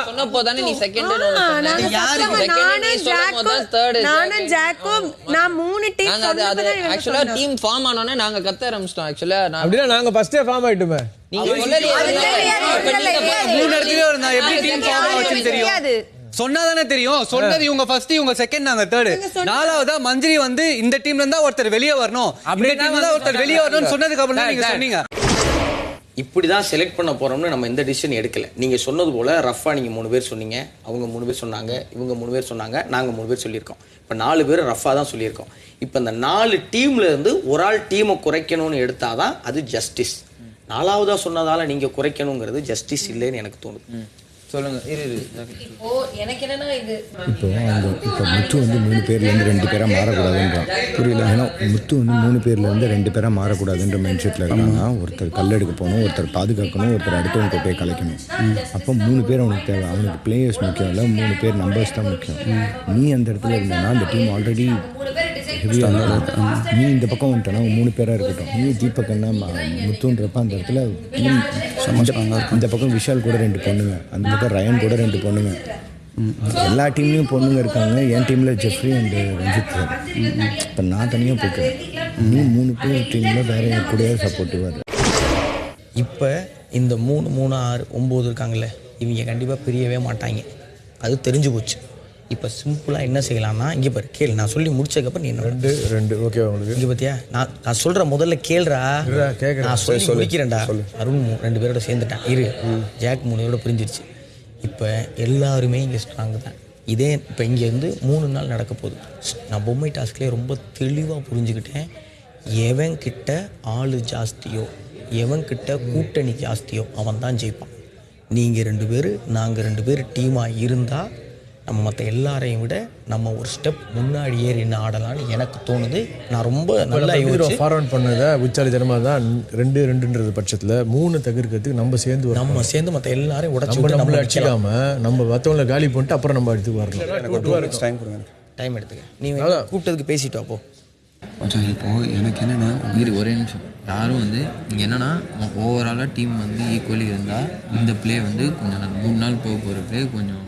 சொன்னப்போ தானே நீ செகண்ட் நானும் ஜாக்கும் நான் 3 டீம் சொன்னது. ஆக்சுவலா டீம் ஃபார்ம் ஆனோனே நாங்க கத்த ஆரம்பிச்சிட்டோம். ஆக்சுவலா அப்படினா நாங்க ஃபர்ஸ்டே ஃபார்ம் ஆயிட்டுமே. நீங்க சொல்லலையே. 3 இடத்துலயே இருந்தா எப்படி டீம் ஃபார்ம் ஆச்சுன்னு தெரியும். சொன்னாதானே தெரியும். சொன்னது இவங்க ஃபர்ஸ்ட், இவங்க செகண்ட், நாங்க தேர்ட். நாலாவதா மஞ்சரி வந்து இந்த டீம்ல இருந்தா ஒருத்தர் வெளியே வரணும், அப்படியே டீம்ல இருந்தா ஒருத்தர் வெளியே வரணும்னு சொன்னதுக்கு அப்புறம் தான் நீங்க சொன்னீங்க. இப்படி தான் செலக்ட் பண்ண போறோம்னு நம்ம எந்த டிசிஷன் எடுக்கல. நீங்க சொன்னது போல ரஃபா நீங்க 3 பேர் சொன்னீங்க, அவங்க 3 பேர் சொன்னாங்க, இவங்க 3 பேர் சொன்னாங்க, நாங்க 3 பேர் சொல்லியிருக்கோம். இப்போ 4 பேர் ரஃபா தான் சொல்லியிருக்கோம். இப்போ இந்த 4 டீம்ல இருந்து ஒரு ஆள் டீமை குறைக்கணும்னு எடுத்தாதான் அது ஜஸ்டிஸ். 4வதா சொன்னதால நீங்க குறைக்கணுங்கிறது ஜஸ்டிஸ் இல்லைன்னு எனக்கு தோணுது. சொல்லுங்க. இப்போ எனக்கு என்னன்னா, இது இப்போ முத்து வந்து 3 பேர்லேருந்து 2 பேராக மாறக்கூடாதுன்றான். புரியல. ஏன்னா முத்து வந்து 3 பேர்லேருந்து 2 பேராக மாறக்கூடாதுன்ற மைண்ட் செட்டில் இருக்காங்க. ஒருத்தர் கல்லெடுக்க போகணும், ஒருத்தர் பாதுகாக்கணும், ஒருத்தர் அடுத்தவங்க கொட்டையை கலைக்கணும். அப்போ 3 பேர் அவனுக்கு தேவை. அவனுக்கு பிளேயர்ஸ் முக்கியம் இல்லை, 3 பேர் நம்பர்ஸ் தான் முக்கியம். நீ அந்த இடத்துல இருந்தேன்னா அந்த டீம் ஆல்ரெடி நீ இந்த பக்கம் வந்துட்டேன்னா 3 பேராக இருக்கட்டும். நீ தீபக்கன்னா முத்துன்றப்ப அந்த இடத்துல டீம் இந்த பக்கம் விஷால் கூட 2 பொண்ணுங்க, அந்த பக்கம் ரயன் கூட 2 பொண்ணுங்க. எல்லா டீம்லேயும் பொண்ணுங்க இருக்காங்க. என் டீமில் ஜெஃப்ரி அண்ட் ரஞ்சித் சார். இப்போ நான் தனியாக போய்க்கிறேன். நீ 3 பேர் டீமில் வேறு என் கூடயே சப்போர்ட்டிவாக. இப்போ இந்த 3, 3, 6, 9 இருக்காங்கல்ல, இவங்க கண்டிப்பாக பிரியவே மாட்டாங்க. அது தெரிஞ்சு போச்சு. இப்போ சிம்பிளாக என்ன செய்யலாம்னா, இங்கே பாரு கேளு, நான் சொல்லி முடிச்சதுக்கப்புறம் நீ 2 ஓகே உங்களுக்கு இங்கே பார்த்தியா, நான் சொல்கிற முதல்ல கேளுடா, நான் சொல்லி முடிக்கிறேன்டா. அருண் 2 பேரோட சேர்ந்துட்டேன், ஜாக் 3 பேரோட புரிஞ்சிருச்சு. இப்போ எல்லாருமே இங்கே ஸ்ட்ராங்கு தான். இதே இப்போ இங்கேருந்து 3 நாள் நடக்க போகுது. நான் பொம்மை டாஸ்க்லேயே ரொம்ப தெளிவாக புரிஞ்சுக்கிட்டேன். எவன் கிட்ட ஆள் ஜாஸ்தியோ எவன் கிட்ட கூட்டணி ஜாஸ்தியோ அவன் தான் ஜெயிப்பான். நீங்கள் 2 பேர் நாங்கள் 2 பேர் டீமாக இருந்தால் நம்ம மற்ற எல்லாரையும் விட நம்ம ஒரு ஸ்டெப் முன்னாடி ஏறி என்ன ஆடலான்னு எனக்கு தோணுது. நான் ரொம்ப நல்லா ஃபார்வர்ட் பண்ணதை உச்சாலித்தனமாக தான் 2-2ன்றது பட்சத்தில் 3 தவிர்க்கிறதுக்கு நம்ம சேர்ந்து மற்ற எல்லாரையும் உடச்சி நம்மளை அடிச்சிக்காம நம்ம மற்றவங்களை காலி பண்ணிட்டு அப்புறம் நம்ம எடுத்துக்கு வரணும். டைம் எடுத்துக்க. நீ கூப்பிட்டதுக்கு பேசிட்டு அப்போ கொஞ்சம் இப்போது எனக்கு என்னென்னா ஒரே நிமிஷம் யாரும் வந்து நீங்கள் என்னென்னா ஓவராலாக டீம் வந்து ஈக்குவலி இருந்தால் இந்த ப்ளே வந்து கொஞ்சம் 3 நாள் போக போகிற ப்ளே கொஞ்சம்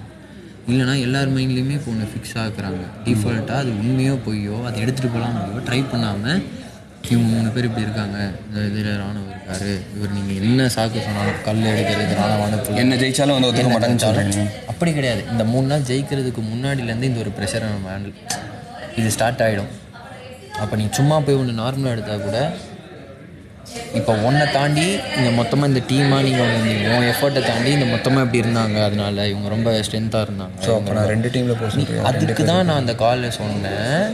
இல்லைனா எல்லார் மைண்ட்லேயுமே இப்போ ஒன்று ஃபிக்ஸ் ஆகுறாங்க. டிஃபால்ட்டாக அது உண்மையோ பொய்யோ அதை எடுத்துகிட்டு போகலாம் முடியும். ட்ரை பண்ணாமல் இவங்க 3 பேர் இப்படி இருக்காங்க, இந்த இதில் ராணுவம் இருக்கார், இவர் நீங்கள் என்ன சாக்கு சொன்னாலும் கல் எடுக்கிறது ராணுவான என்ன ஜெயிச்சாலும் வந்து ஒத்துக்க மாட்டாங்கன்னு சொல்கிறேன். அப்படி கிடையாது. இந்த 3 நாள் ஜெயிக்கிறதுக்கு முன்னாடிலேருந்து இந்த ஒரு ப்ரெஷரை நம்ம ஹேண்டில் இது ஸ்டார்ட் ஆகிடும். அப்போ நீ சும்மா போய் ஒன்று நார்மலாக எடுத்தால் கூட இப்போ ஒன்றை தாண்டி இந்த மொத்தமாக இந்த டீமாக நீங்கள் வந்திருந்தீங்க, உன் எஃபர்ட்டை தாண்டி இந்த மொத்தமாக இப்படி இருந்தாங்க, அதனால இவங்க ரொம்ப ஸ்ட்ரென்த்தாக இருந்தாங்க. ஸோ அப்போ நான் 2 டீமில் போக அதுக்கு தான் நான் அந்த காலில் சொன்னேன்.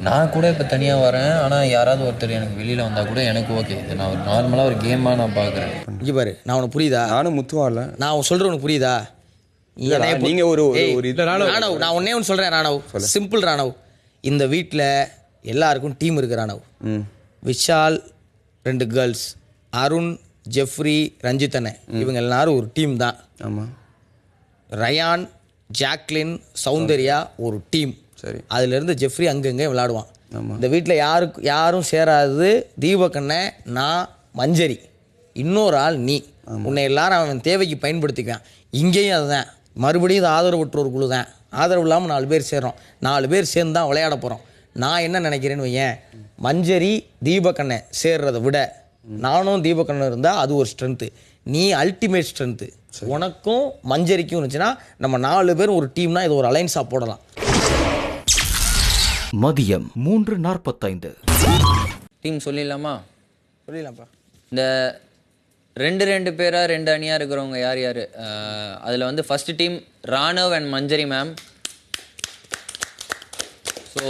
நான் கூட இப்போ தனியாக வரேன், ஆனால் யாராவது ஒருத்தர் எனக்கு வெளியில் வந்தால் கூட எனக்கு ஓகே. இது நான் ஒரு நார்மலாக ஒரு கேமாக நான் பார்க்குறேன். இங்கே பாரு, நான் உனக்கு புரியுதா? நானும் முத்துவாடல. நான் சொல்கிறேன் உனக்கு புரியுதா? நீங்கள் ஒரு ராணவ், நான் ஒன்னே ஒன்று சொல்கிறேன் ராணவ், சிம்பிள் ராணவ். இந்த வீட்டில் எல்லாருக்கும் டீம் இருக்கு ராணவ். விஷால் 2 கேர்ள்ஸ், அருண், ஜெஃப்ரி, ரஞ்சித் அண்ணன், இவங்க எல்லாரும் ஒரு டீம் தான். ஆமாம். ரயான், ஜாக்லின், சௌந்தர்யா ஒரு டீம். சரி. அதுலேருந்து ஜெஃப்ரி அங்கங்கே விளையாடுவான். இந்த வீட்டில் யாரும் சேராது தீபக் அண்ணன், நான், மஞ்சரி, இன்னொரு ஆள் நீ. உன்னை எல்லாரும் அவன் தேவைக்கு பயன்படுத்திக்குவேன். இங்கேயும் அதுதான், மறுபடியும் இது ஆதரவற்றோர் குழு தான். ஆதரவு இல்லாமல் 4 பேர் சேர்றோம். 4 பேர் சேர்ந்து தான் விளையாட போகிறோம். நான் என்ன நினைக்கிறேன்னு வையேன், மஞ்சரி தீபக் அண்ணன் சேர்றதை விட நானும் தீபக் அண்ணன் இருந்தால் அது ஒரு ஸ்ட்ரென்த்து. நீ அல்டிமேட் ஸ்ட்ரென்த்து. உனக்கும் மஞ்சரிக்கும் இருந்துச்சுன்னா நம்ம 4 பேரும் ஒரு டீம்னா இது ஒரு அலைன்ஸாக போடலாம். மதியம் 3:45. டீம் சொல்லிடலாமா? சொல்லிடலாம்ப்பா. இந்த 2 பேராக 2 அணியாக இருக்கிறவங்க யார் யார்? அதில் வந்து first team Raanav and Manjari ma'am. So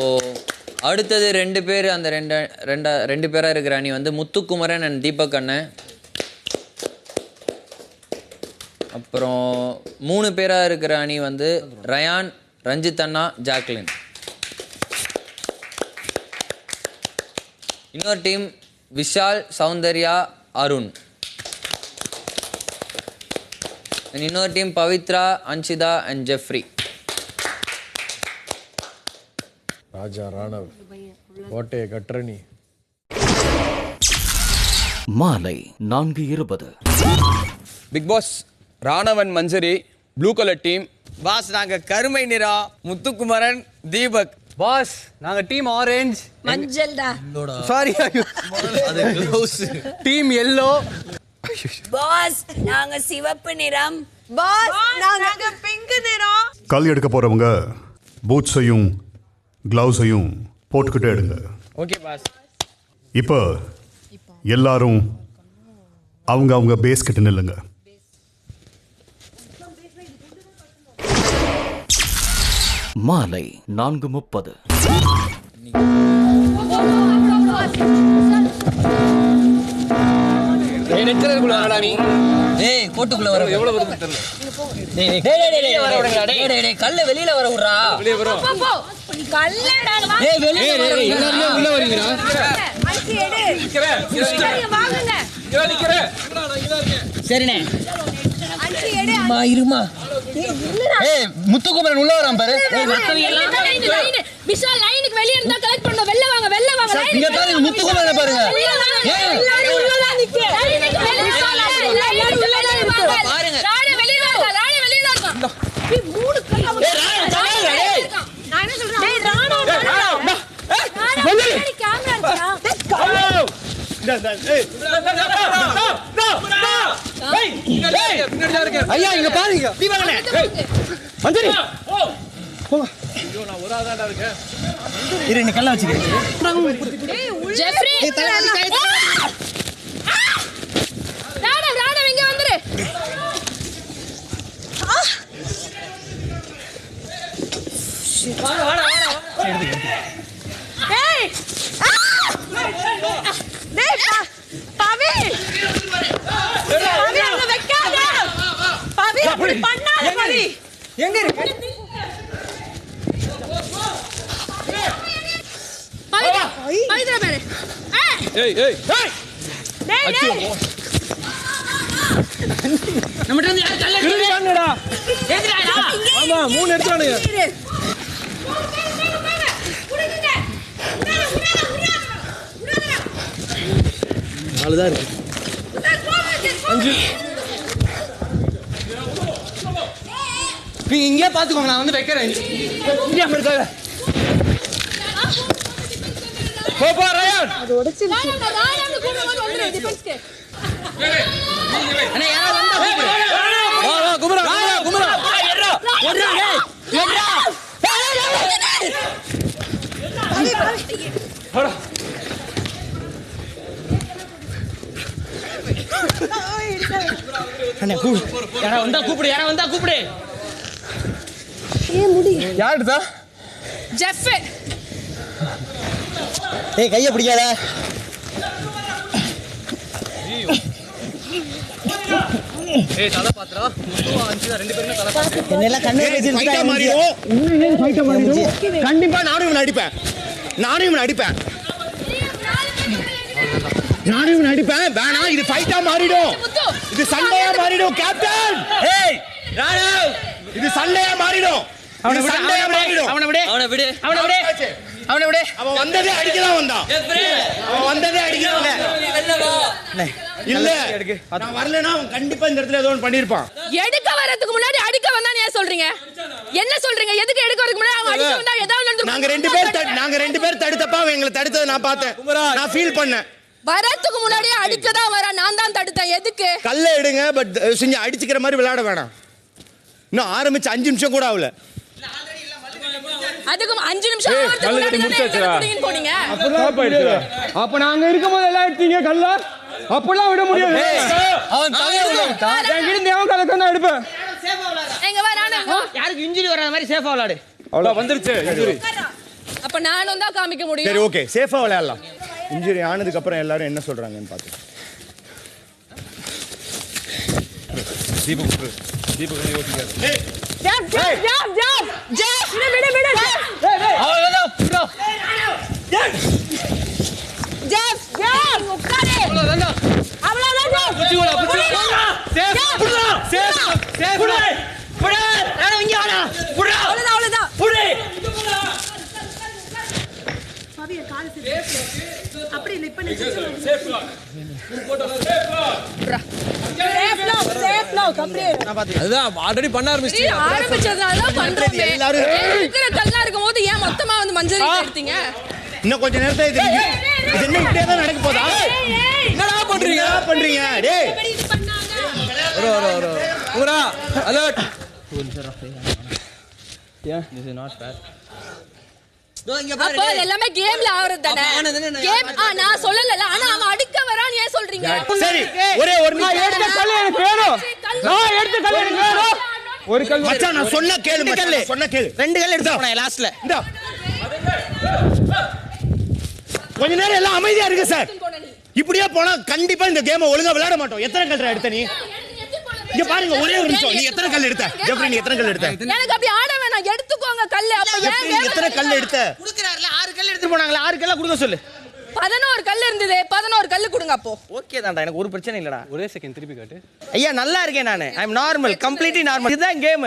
அடுத்தது 2 பேர், அந்த 2 பேராக இருக்கிற அணி வந்து முத்துக்குமரன் அண்ட் தீபக் அண்ணன். அப்புறம் 3 பேராக இருக்கிற அணி வந்து ரயான், ரஞ்சித் அண்ணா, ஜாக்லின். இன்னொரு டீம் விஷால், சௌந்தர்யா, அருண். இன்னொரு team Pavithra, Anshitha and Jeffrey. Raja Raanav கோட்டையை கட்டுறனி. மாலை 4:20. பிக் பாஸ் ராணவன் Manjari blue colour team. Boss நாங்கள் கருமை நிறம் முத்துக்குமரன், தீபக். பாஸ் நாங்கள் டீம் ஆரஞ்ச் மஞ்சள்டா. Sorry team yellow. பாஸ் நாங்க சிவப்பு நிறம். பாஸ் நாங்க பிங்க் நிறம். கல் எடுக்க போறவங்க பூட்ஸையும் கிளவுஸையும் போட்டுக்கிட்டே எடுங்க. Okay boss. இப்போ எல்லாரும் அவங்க பேஸ் கிட்ட நில்லுங்க. மாலை 4:30. கோட்டுக்குள்ள வர எவ்வளவு வருது தெரியல. கல்ல வெளியில வர விடுறா. வெளிய வர உள்ள வரீங்களா? சரிண்ணே. இருமா முத்துக்குமரன் உள்ள வரான் பாரு. விஷால் லைனுக்கு வெளிய இருந்தா கலெக்ட் பண்ணோம். வெல்ல வாங்க இங்க பாருங்க முத்துக்குமரன் பாருங்க. பாருங்க ராணி வெளிய வாங்க. ராணி வெளிய வாங்க. மூணு கல்ல நான் என்ன சொல்றேன்? டேய் ராணா கேமரா இருக்கா? ஐயா இங்க பாருங்க. மஞ்சரி நான் ஒரு ஆதாடா இருக்கேன். இரு நீ கல்ல வச்சுக்கிறேன். ஜெஃப்ரி ராணா இங்க வந்துரு. வாடா. ஏய் பவி பவி அங்க வைக்காத பவி அப்படி பண்ணாத பவி எங்க இருக்கு பவிதா பவிதா மேலே ஏய் ஏய் ஏய் டேய் நம்மட்ட இருந்து யார் கல்ல எடுத்துறாங்கடா எடுத்துறாடா ஆமா 3 எடுத்துறானுங்க நாலுதான் இருக்கு 5 நீங்க இங்கே பாத்துக்கோங்க நான் வந்து வைக்கிறேன் இங்கே எடுத்தாங்க போப்பா ரயான் அது உடைச்சிருச்சு நான் கூப்பிடும்போது வந்துரு டிஃபென்ஸ்க்கு அண்ணா யாரோ வந்தா வா வா குமரா குமரா ஏறா ஏறா ஏறா போடா அண்ணா யாரோ வந்தா கூப்பிடு ஏ முடி யார் எடுத்தா ஜெஃப் ஏய் கைய பிடிக்காத ஏய் தலை பாத்துறா அஞ்சு ரெண்டு பேருமே தலை பாத்து என்னெல்லாம் கண்ணே ஃபைட்டா மாறிடும் இன்னும் ஃபைட்டா மாறிடும் கண்டிப்பா நானும் இவனை அடிப்பேன் வேணா இது ஃபைட்டா மாறிடும் இது சண்டையா மாறிடும் கேப்டன் ஏய் ராணவ் இது சண்டையா மாறிடும் அவனை விடு அவன் வந்ததே அடிக்க தான் வந்தான் இல்ல நான் வரலனா அவன் கண்டிப்பா இந்த இடத்துல ஏதோ ஒன்று பண்ணிருப்பான் எடுக்க வரதுக்கு முன்னாடி அடிக்க வந்தா ஏன் சொல்றீங்க என்ன சொல்றீங்க எதுக்கு எடுக்க வரதுக்கு முன்னாடி அவன் அடிக்க வந்தா ஏதாவது நடந்து நாங்க ரெண்டு பேர் தடுத்தப்ப அவன் எங்களை தடுத்ததை நான் பார்த்தேன் நான் ஃபீல் பண்ணேன் வரதுக்கு முன்னாடியே அடிக்க தான் வர நான் தான் தடுத்தேன் எதுக்கு கல்ல எடுங்க பட் செஞ்சு அடிச்சுக்கிற மாதிரி விளையாட வேணாம் இன்னும் ஆரம்பிச்சு 5 நிமிஷம் கூட ஆகல அதுக்கு 5 நிமிஷம் ஆகிறதுக்கு முன்னாடி போனீங்க அப்ப நாங்க இருக்கும்போது எல்லாம் எடுத்தீங்க கல்ல அப்பலாம் விட முடியாது அவன் தலைய விட்டான் என்கிட்ட தேவன் கலக்க நான் எடுப்பேன் எங்க வா நானும் யாருக்கு இன்ஜுரி வராத மாதிரி சேஃபா விளையாடு அவ்வளவு வந்துருச்சு இன்ஜுரி அப்ப நானும் தான் காமிக்க முடியும் சரி ஓகே சேஃபா விளையாடலாம் இன்ஜுரி ஆனதுக்கு அப்புறம் எல்லாரும் என்ன சொல்றாங்கன்னு பாத்து தீபக் யோசிக்காரு ஜாப் விடு அவ்வளவுதான் ப்ரோ ஜாப் உட்காரு அவ்வளவுதான் அவ்வளவுதான் அப்படி இல்ல இப்ப அதுதான் ஆல்ரெடி பண்ண ஆரம்பிச்சதுனால பண்றோமே இருக்கிற கல்லா இருக்கும்போது ஏன் மொத்தமா வந்து மஞ்சள் எடுத்தீங்க இன்னும் கொஞ்ச நேரத்துல இது என்ன இப்படியே தான் நடக்க போதா என்னடா பண்றீங்க டேய் ஒரு பூரா alert this is not fair அப்போ எல்லாமே கேம்ல ஆவறது தானே கேம் நான் சொல்லல ஆனா அவன் அடிக்க வரான் ஏன் சொல்றீங்க சரி ஒரே ஒரு நிமிஷம் எடுத்த கல்ல எனக்கு வேணும் நான் எடுத்த கல்ல எனக்கு வேணும் ஒரு கல் மச்சான் நான் சொன்ன கேளு மச்சான் சொன்ன கேளு 2 கல் எடுத்து போறேன் லாஸ்ட்ல இந்த கொஞ்ச நேரம் எல்லாம் அமைதியா இருங்க சார் இப்படியே போனா கண்டிப்பா இந்த கேமை ஒழுங்கா விளையாட மாட்டோம் எத்தனை கல் எடுத்த நீ இங்க பாருங்க ஒரே ஒரு நிமிஷம் நீ எத்தனை கல் எடுத்த ஜெஃப்ரி நீ எத்தனை கல் எடுத்த எனக்கு அப்படி ஆட வேணாம் எடுத்துக்கோங்க கல்ல அப்ப ஏன் எத்தனை கல் எடுத்த குடுக்குறாருல 6 கல் எடுத்து போனாங்களா 6 கல்ல கொடுங்க சொல்லு 11 கல் இருந்தது 11 கல் கொடுங்க அப்போ ஓகே தான்டா எனக்கு ஒரு பிரச்சனை இல்லடா ஒரே செகண்ட் திருப்பி காட்டு ஐயா நல்லா இருக்கேன் நானு ஐ அம் நார்மல் கம்ப்ளீட்லி நார்மல் இதுதான் கேம்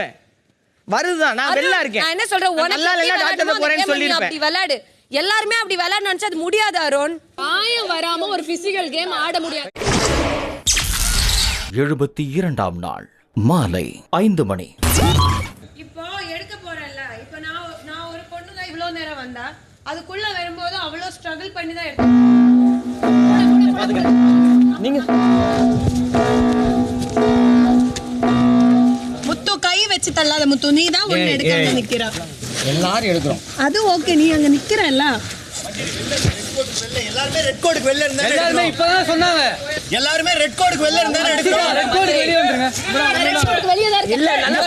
வருதுதான் நான் வெள்ளா இருக்கேன் நான் என்ன சொல்றேன் உனக்கு நல்லா இல்ல டாக்டர் போறேன்னு சொல்லிருப்பேன் அப்படி விளையாடு எல்லாரும் அப்படி விளையாட நினைச்சா அது முடியாது அருண் ஆயம் வராம ஒரு பிசிக்கல் கேம் ஆட முடியாது 72ஆம் நாள் மாலை 5 மணி. இப்போ எடுக்க போறேன்ல இப்போ நான் ஒரு பொண்ணு தான் இவ்ளோ நேரம் வந்தா அதுக்குள்ள வரும்போது அவ்வளோ ஸ்ட்ரகிள் பண்ணி தான் எடுத்தேன் நீங்க முத்து கை வச்சு தள்ளாத முத்து நீ தான் ஒண்ணு எடுக்காம நிக்கிற எல்லாரும் எடுக்கிறோம் அது ஓகே நீ அங்க நிக்கிறல்ல எல்லாரும் ரெட் கோடுக்கு வெளிய இருந்தா எல்லாரும் இப்பதான் சொன்னாங்க எல்லாரும் ரெட் கோடுக்கு வெளிய இருந்தா எடுக்கிறோம் ரெட் கோடுக்கு வெளிய வந்துருங்க வெளிய தான் இருக்கு இல்ல நல்லா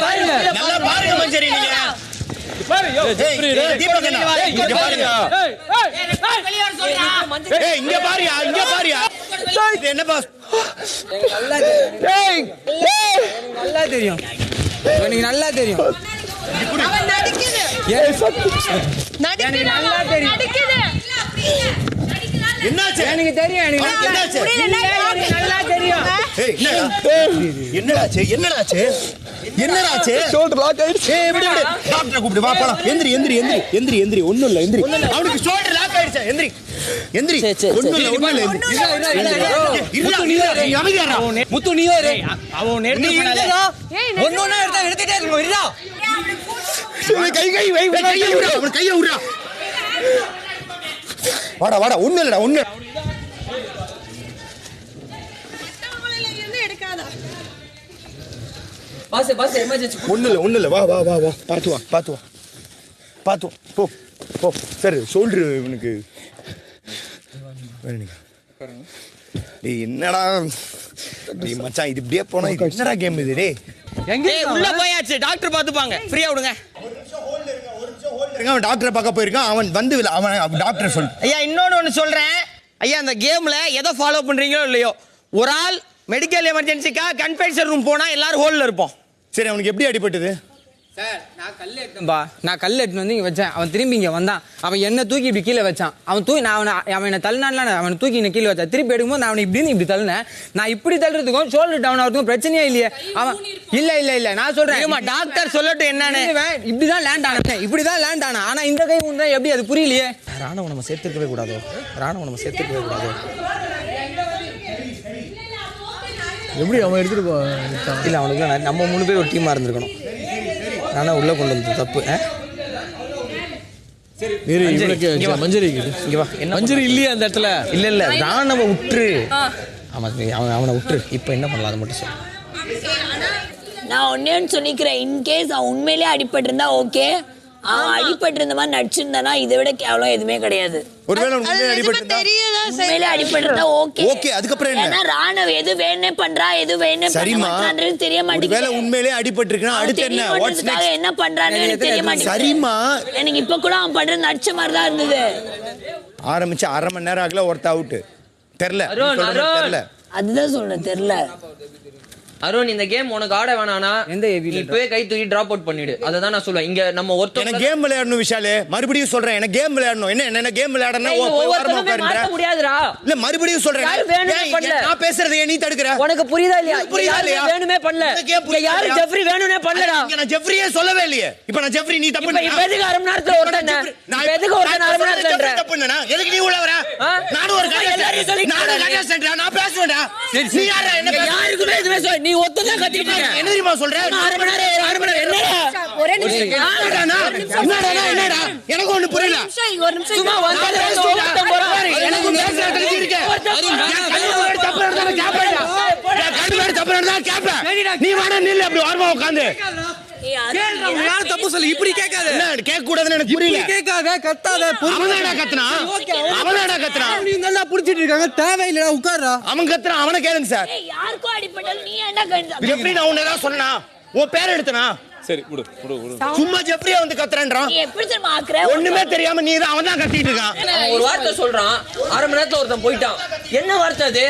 பாருங்க மஞ்சரி நீங்க பாரு யோ ஜெஃப்ரி தீபக் அண்ணா இங்க பாருங்க ஏய் இங்க பாரியா என்ன பாஸ் நல்லா தெரியும் எனக்கு நல்லா தெரியும் என்னாச்சு எனக்கு தெரியும் நல்லா தெரியும் என்னடாச்சு ஷோல்டர் லாக் ஆயிடுச்சு விடு டாக்டரை கூப்பிடு வா போலாம் எந்திரி ஒண்ணும் இல்ல எந்திரி அவனுக்கு ஷோல்டர் லாக் ஆயிடுச்சு எந்திரி ஒண்ணும் இல்ல முத்து நீ அவன் எடுத்து பண்ணல ஒண்ணொண்ணா எடுத்துட்டே இருக்கணும் இருடா கையை விடுறா வாடா ஒண்ணு இல்லடா ஒண்ணு ஒண்ணு இல்ல வா பாத்து வா போ சரி ஷோல்டர் இவனுக்கு டேய் என்னடா டேய் மச்சான் இது இப்படியே போனா இது என்னடா கேம் இது டேய் எங்க உள்ள போயாச்சு டாக்டர் பாத்துப்பாங்க ஃப்ரீயா விடுங்க அவன் டாக்டரை பார்க்க போயிருக்கான் அவன் வந்து அவன் டாக்டர் சொல்லு ஐயா இன்னொன்னு சொல்றேன் ஐயா அந்த கேம்ல எதை ஃபாலோ பண்றீங்களோ இல்லையோ ஒரு ஆள் மெடிக்கல் எமர்ஜென்சிக்கா கன்ஃபெஷன் ரூம் போனா எல்லாரும் ஹோல்ல இருப்போம் சரி அவனுக்கு எப்படி அடிபட்டது சார் நான் கல் எடுத்துன்னு வந்து இங்கே வச்சேன் அவன் திரும்பி இங்கே வந்தான் அவன் என்ன தூக்கி இப்படி கீழே வச்சான் அவன் என்ன தள்ளினான்ல அவனை தூக்கி என்ன கீழே வச்சான் திருப்பி எடுக்கும்போது நான் அவனை இப்படி தள்ளினேன் நான் இப்படி தள்ளுறதுக்கும் ஷோல்டர் டவுன் ஆகிறதுக்கும் பிரச்சனையே இல்லையே அவன் இல்ல நான் சொல்றேன் டாக்டர் சொல்லட்டும் என்னன்னு இப்படிதான் லேண்ட் ஆனா ஆனா இந்த கை முன்னா எப்படி அது புரியலையே ராணுவம் நம்ம சேர்த்துக்கவே கூடாதோ எப்படி அவன் எடுத்துட்டு போ இல்ல அவனுக்கு நம்ம 3 பேர் ஒரு டீமா இருந்திருக்கணும் ஆனா உள்ள கொண்டு வந்து தப்பு மஞ்சரி மஞ்சரி இல்லையா அந்த இடத்துல இல்ல ராணுவ விட்டுரு அவனை விட்டுரு இப்போ என்ன பண்ணலாம் அதை மட்டும் சொல்லு நான் ஒன்னே சொல்லிக்கிறேன் இன்கேஸ் அவன் உண்மையிலேயே அடிபட்டு இருந்தா ஓகே அவன் அடிபட்டு இருந்த மாதிரி நடிச்சிருந்தானா இதை விட கேவலம் எதுவுமே கிடையாது ஒருவேளை உண்மையிலே அடிபட்டு ஓகே அதுக்கப்புறம் என்ன ராணுவ எது வேணே பண்றா எது வேணே பண்றான்றது தெரிய மாட்டேங்குது ஒருவேளை உண்மையிலே அடிபட்டு இருக்கா அடுத்து என்ன வாட்ஸ் நெக்ஸ்ட் என்ன பண்றானே எனக்கு தெரிய மாட்டேங்குது சரிமா எனக்கு இப்ப கூட அவன் பண்ற நடிச்ச மாதிரி தான் இருந்தது ஆரம்பிச்சு 1/2 மணி நேரம் ஆகல ஒருத்த அவுட் தெரியல அதுதான் சொல்றேன் தெரியல அருண் இந்த கேம் உனக்கு ஆட வேணானா இப்பவே கை தூக்கி டிராப் அவுட் பண்ணிடு அததான் நான் சொல்லுவேன் இங்க நம்ம ஒருத்தர் கேம் விளையாடணும் விஷாலே மறுபடியும் சொல்றேன் எனக்கு கேம் விளையாடணும் என்ன கேம் விளையாடணும் மாத்த முடியாதுடா இல்ல மறுபடியும் சொல்றேன் நான் பேசுறதை நீ தடுக்கற உனக்கு புரியுதா இல்லையா வேணுமே பண்ணல யாரு ஜெஃப்ரி வேணுமே பண்ணலடா நான் ஜெஃப்ரியே சொல்லவே இல்லையே இப்போ நான் ஜெஃப்ரி நீ தப்பு இப்ப எதுக்கு 1/2 மணி நேரத்துல ஓடுறேன் நான் எதுக்கு ஓடுறேன் 1/2 மணி நேரத்துல தப்பு பண்ணனா எதுக்கு நீ உள்ள வர நானும் ஒரு எல்லாரையும் சொல்லி நானும் கண்டஸ்டன்ட் நான் பேசுவேன்டா நீ யாரா என்ன யாருக்குமே எதுமே சொல்ல நீ ஒத்ததான் கத்திட்டு இருக்க என்ன தெரியுமா சொல்றேன் 1/2 மணி நேரம் என்னடா ஒரே நிமிஷம் என்னடா எனக்கு ஒண்ணு புரியல ஒரு நிமிஷம் சும்மா வந்தாலே ஓட்டம் போறாரு எனக்கு பேசுற தெரிஞ்சு இருக்கு கல்லுவேடு தப்பு நடந்தா கேப்படா கல்லுவேடு தப்பு நடந்தா கேப்ப நீ வாடா நில்லு அப்படி ஓரமா உட்கார்ந்து யாரு தப்பு சொல்லு இப்படி கேட்காத கேட்க கூடாதுன்னு எனக்கு புரியல கேட்காத கத்தாத அவனடா கத்துனா நீ நல்லா புடிச்சிட்டு இருக்காங்க தேவையில்லடா உட்கார்றா அவன் கத்துறான் அவனை கேளுங்க சார் யாருக்கும் அடிபட்டாலும் நீ ஏன்டா கண்டு எப்படி நான் உன்னை ஏதாவது சொன்னா உன் பேர் எடுத்தனா சரி விடு சும்மா ஜெஃப்ரியா வந்து கத்துறான்றான் நீ எப்படி தெரியுமா ஆக்குற ஒண்ணுமே தெரியாம நீ தான் அவன் தான் கத்திட்டு இருக்கான் ஒரு வார்த்தை சொல்றான் 1/2 மணி நேரத்துல ஒருத்தன் போயிட்டான் என்ன வார்த்தை அது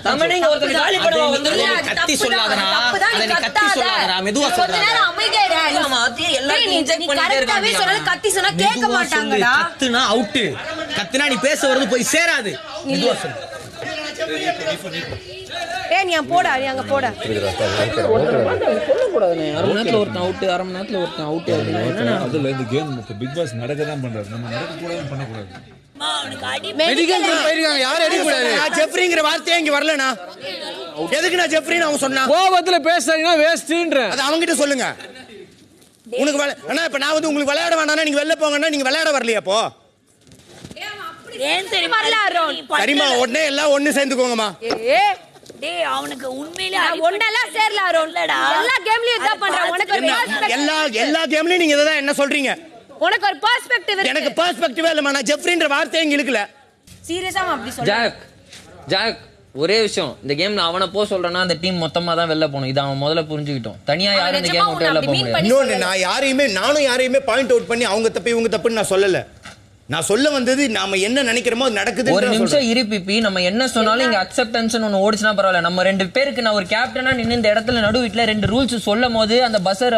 நம்ம நீங்க ஒருத்தன் காலி படவா வந்து கத்தி சொல்லாதடா அத நீ கத்தி சொல்லாதடா மெதுவா சொல்றா அமைதியாடா ஆமா அது எல்லாரும் இன்ஜெக்ட் பண்ணிட்டே கரெக்டாவே சொன்னா கத்தி சொன்னா கேட்க மாட்டாங்கடா கத்துனா அவுட் கத்துனா நீ பேச வரது போய் சேராது மெதுவா சொல்லு நீ போடா நீ அங்க போடா சொல்லக்கூடாதுனே 1/2 மணி நேரத்துல ஒருத்தன் அவுட் 1/2 மணி நேரத்துல ஒருத்தன் அவுட் அப்படினா அதுல இந்த கேம் பிக் பாஸ் நடக்க தான் பண்றாரு நம்ம நடக்க கூடாதுன்னு பண்ண கூடாது மெடிக்கல் ரூம் போயிருக்காங்க யாரும் அடிக்க கூடாது நான் ஜெஃப்ரிங்கிற வார்த்தையே இங்க வரலனா எதுக்கு நான் ஜெஃப்ரின்னு அவன் சொன்னா கோபத்துல பேசுறீங்கன்னா வேஸ்ட்ன்ற அது அவங்க கிட்ட சொல்லுங்க உனக்கு அண்ணா இப்ப நான் வந்து உங்களுக்கு விளையாட வேணாம்னா நீங்க வெளில போங்கன்னா நீங்க விளையாட வரலையா அப்போ ஏன் தெரியுமா சரிமா உடனே எல்லாம் ஒண்ணு சேர்ந்துக்கோங்கம்மா டேய் அவனுக்கு உண்மையிலே ஒண்ணெல்லாம் சேரல அரோன்லடா எல்லா கேம்லயும் இத பண்றான் உனக்கு ஒரு எல்லா கேம்லயும் நீங்க இத என்ன சொல்றீங்க உனக்கு ஒரு பெர்ஸ்பெக்டிவ் இருக்கு எனக்கு பெர்ஸ்பெக்டிவ் இல்ல நான் ஜெஃப்ரின்ற வார்த்தையே இங்க இழுக்கல சீரியஸா அப்படி சொல்ற ஜாக் ஒரே விஷயம் இந்த கேம்ல அவனை போ சொல்றேன்னா அந்த டீம் மொத்தமா தான் வெளில போகணும் இதை அவன் முதல்ல புரிஞ்சுக்கிட்டோம் தனியா யாரும் இந்த கேம் விட்டு வெளில போக முடியாது இன்னொன்னு நான் யாரையுமே பாயிண்ட் அவுட் பண்ணி அவங்க தப்பு இவங்க தப்புன்னு நான் சொல்லல நான் சொல்ல வந்தது நாம என்ன நினைக்கிறோமோ அது நடக்குது. ஒரு நிமிஷம் இரு பிபி, நம்ம என்ன சொன்னாலும் இங்க அக்செப்டன்ஸ் ஒன்று ஓடிச்சுனா பரவாயில்ல. நம்ம 2 பேருக்கு நான் ஒரு கேப்டனா நின்று இந்த இடத்துல நடு வீட்டில் 2 ரூல்ஸ் சொல்லும் போது அந்த பஸ்ஸர்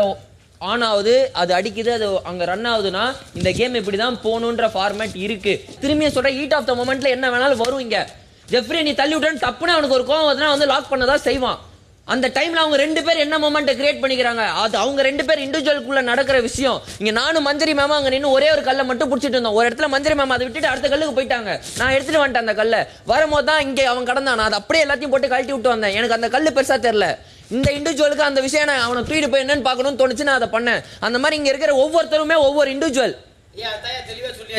ஆன் ஆகுது, அது அடிக்குது, அது அங்க ரன் ஆகுதுன்னா இந்த கேம் இப்படிதான் போகணுன்ற ஃபார்மேட் இருக்கு. திரும்பியும் சொல்ற ஹீட் ஆஃப் த மொமெண்ட்ல என்ன வேணாலும் வரும். இங்க ஜெஃப்ரி நீ தள்ளி விட்டேன்னு தப்புன்னு அவனுக்கு ஒரு கோவம் வருதுன்னா வந்து லாக் பண்ணதான் செய்வான். அந்த டைம்ல அவங்க 2 பேர் என்ன மொமெண்ட்டை கிரியேட் பண்ணிக்கிறாங்க, அது அவங்க 2 பேர் இண்டிவிஜுவலுக்குள்ள நடக்கிற விஷயம். இங்க நானும் மஞ்சரி மேமா அங்க நின்று ஒரே ஒரு கல்லை மட்டும் பிடிச்சிட்டு இருந்தோம். ஒரு இடத்துல மஞ்சரி மேமா அதை விட்டுட்டு அடுத்த கல்லுக்கு போயிட்டாங்க. நான் எடுத்துட்டு வந்துட்டேன் அந்த கல்லை. வரும்போது தான் இங்கே அவன் கடந்தான். நான் அதை அப்படியே எல்லாத்தையும் போட்டு கழட்டி விட்டு வந்தேன். எனக்கு அந்த கல்லு பெருசா தெரியல. இந்த இண்டிவிஜுவலுக்கு அந்த விஷயம் நான் அவனை தூக்கிட்டு போய் என்னன்னு பார்க்கணும்னு தோணுச்சு, நான் அதை பண்ணேன். அந்த மாதிரி இங்க இருக்கிற ஒவ்வொருத்தருமே ஒவ்வொரு இண்டிவிஜுவல்.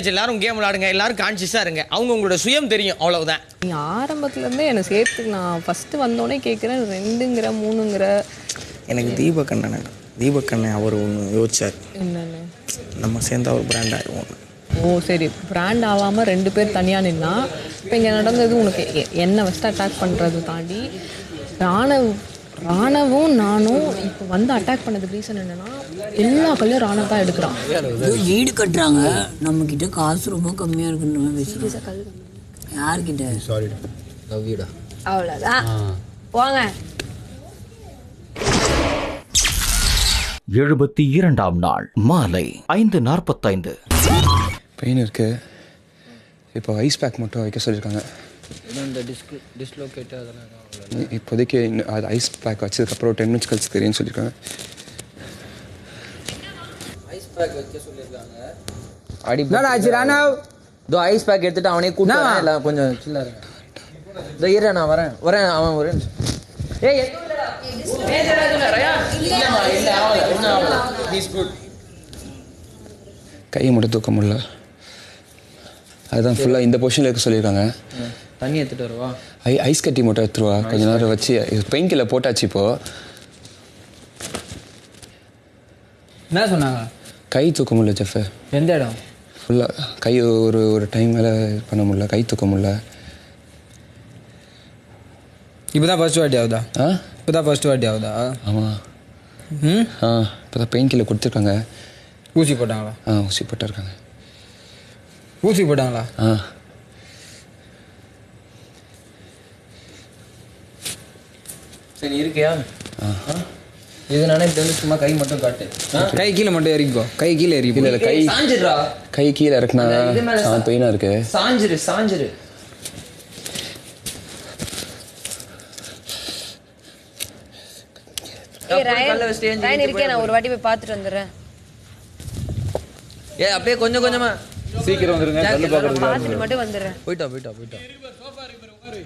எல்லாரும் கேம் விளாடுங்க, எல்லாரும் கான்சியஸா இருங்க. அவங்க உங்களோட சுயம் தெரியும், அவ்வளவுதான். நீ ஆரம்பத்துலேருந்தே என்னை சேர்த்துக்கு நான் ஃபஸ்ட்டு வந்தோடனே கேட்குறேன் 2ங்கிற 3ங்கிற. எனக்கு தீபக் அண்ணன் அவர் ஒன்று யோசிச்சார், என்னென்ன நம்ம சேர்ந்து அவர் பிராண்ட் ஆகிடுவோம். ஓ சரி, பிராண்ட் ஆகாமல் 2 பேர் தனியாக நின்னா. இப்போ இங்கே நடந்தது உனக்கு என்ன ஃபஸ்ட்டு அட்டாக் பண்ணுறது தாண்டி ராணவும் நானும் இப்போ வந்து அட்டாக் பண்ணதுக்கு ரீசன் என்னன்னா எல்லா கல்லையும் ராணவ் தான் எடுக்கிறான். வீடு கட்டுறாங்க, நம்ம கிட்ட காசு ரொம்ப கம்மியா இருக்குன்னு பேசுறேன். யார்கிட்ட? சாரி லவ் யூடா. அவ்வளோதான் போங்க. 72ஆம் நாள் மாலை 5:45. பெயின் இருக்கு. இப்போ ஐஸ் பேக் மட்டும் வைக்க சொல்லியிருக்காங்க. டிஸ்லோகேட் அதெல்லாம் இப்போதைக்கு அது ஐஸ் பேக் வச்சதுக்கப்புறம் 10 minutes கழிச்சு தெரியும்னு சொல்லியிருக்காங்க. ஐஸ் பேக் வைக்க சொல்லியிருக்காங்க. ஆச்சு ராணவ் இதோ ஐஸ் பேக் எடுத்துட்டு அவனே கூட்டிட்டு இல்லை கொஞ்சம் சில்லா இருங்க. இதோ இரு நான் வரேன் அவன் ஒரு கையை மட்டும் தூக்க முடியல. அதுதான் ஃபுல்லாக இந்த பொசிஷனில் இருக்க சொல்லியிருக்காங்க. தண்ணி எடுத்துட்டு வருவா. ஐஸ் கட்டி மட்டும் எடுத்துருவா. கொஞ்ச நேரம் வச்சு பெயின் கில்லர் போட்டாச்சு. இப்போ என்ன சொன்னாங்க? கை தூக்க முடியல ஜெஃப். எந்த இடம்? ஃபுல்லாக கை ஒரு டைம் மேலே பண்ண முடியல, கை தூக்க முடியல. இப்போதான் ஃபர்ஸ்ட் வாட்டி ஆகுதா? இப்போதான் ஃபர்ஸ்ட் வாட்டி ஆகுதா? ஆமாம். இப்போ தான் பெயின் கில்லர் கொடுத்துருக்காங்க. ஊசி போட்டாங்களா? ஊசி போட்டிருக்காங்க. ஊசி போட்டாங்களா? சரி இருக்கியா? இது நானே தெரிஞ்சு சும்மா கை மட்டும் காட்டு. கை கீழே மட்டும் இறக்கிக்கோ. கை கீழே இறக்கி. இல்லை கை சாஞ்சிடுறா. கை கீழே இறக்குனா பெயினாக இருக்கு. சாஞ்சிரு. நான் ஒரு வாட்டி போய் பார்த்துட்டு வந்துடுறேன். அப்படியே கொஞ்சம் கொஞ்சமா சீக்கிரம் வந்துருங்க. பார்த்துட்டு மட்டும் வந்துடுறேன்.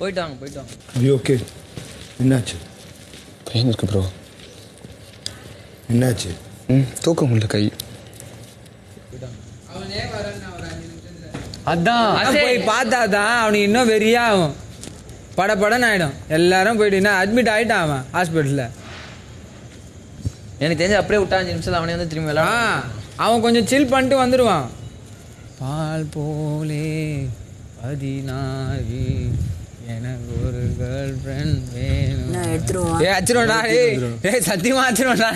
போயிட்டாங்க. ஓகே. என்னாச்சு? பெயின் இருக்கு ப்ரோ. என்னாச்சு? தூக்க முடியல கை. அதான் போய் பார்த்தாதான் அவனுக்கு இன்னும் வெறியா ஆகும். படன்னு ஆயிடும். எல்லாரும் போயிட்டு அட்மிட் ஆயிட்டான் அவன் ஹாஸ்பிட்டலில். எனக்கு தெரிஞ்சு அப்படியே விட்டா 5 நிமிஷம் அவனே வந்து திரும்பி விளையாட. அவன் கொஞ்சம் சில் பண்ணிட்டு வந்துடுவான். பால் போலே 16 எனக்கு ஒரு கேர்ள் ஃப்ரெண்ட் வேணும். அச்சிருவோம்டா. சத்தியமா அச்சிருவோம்டா.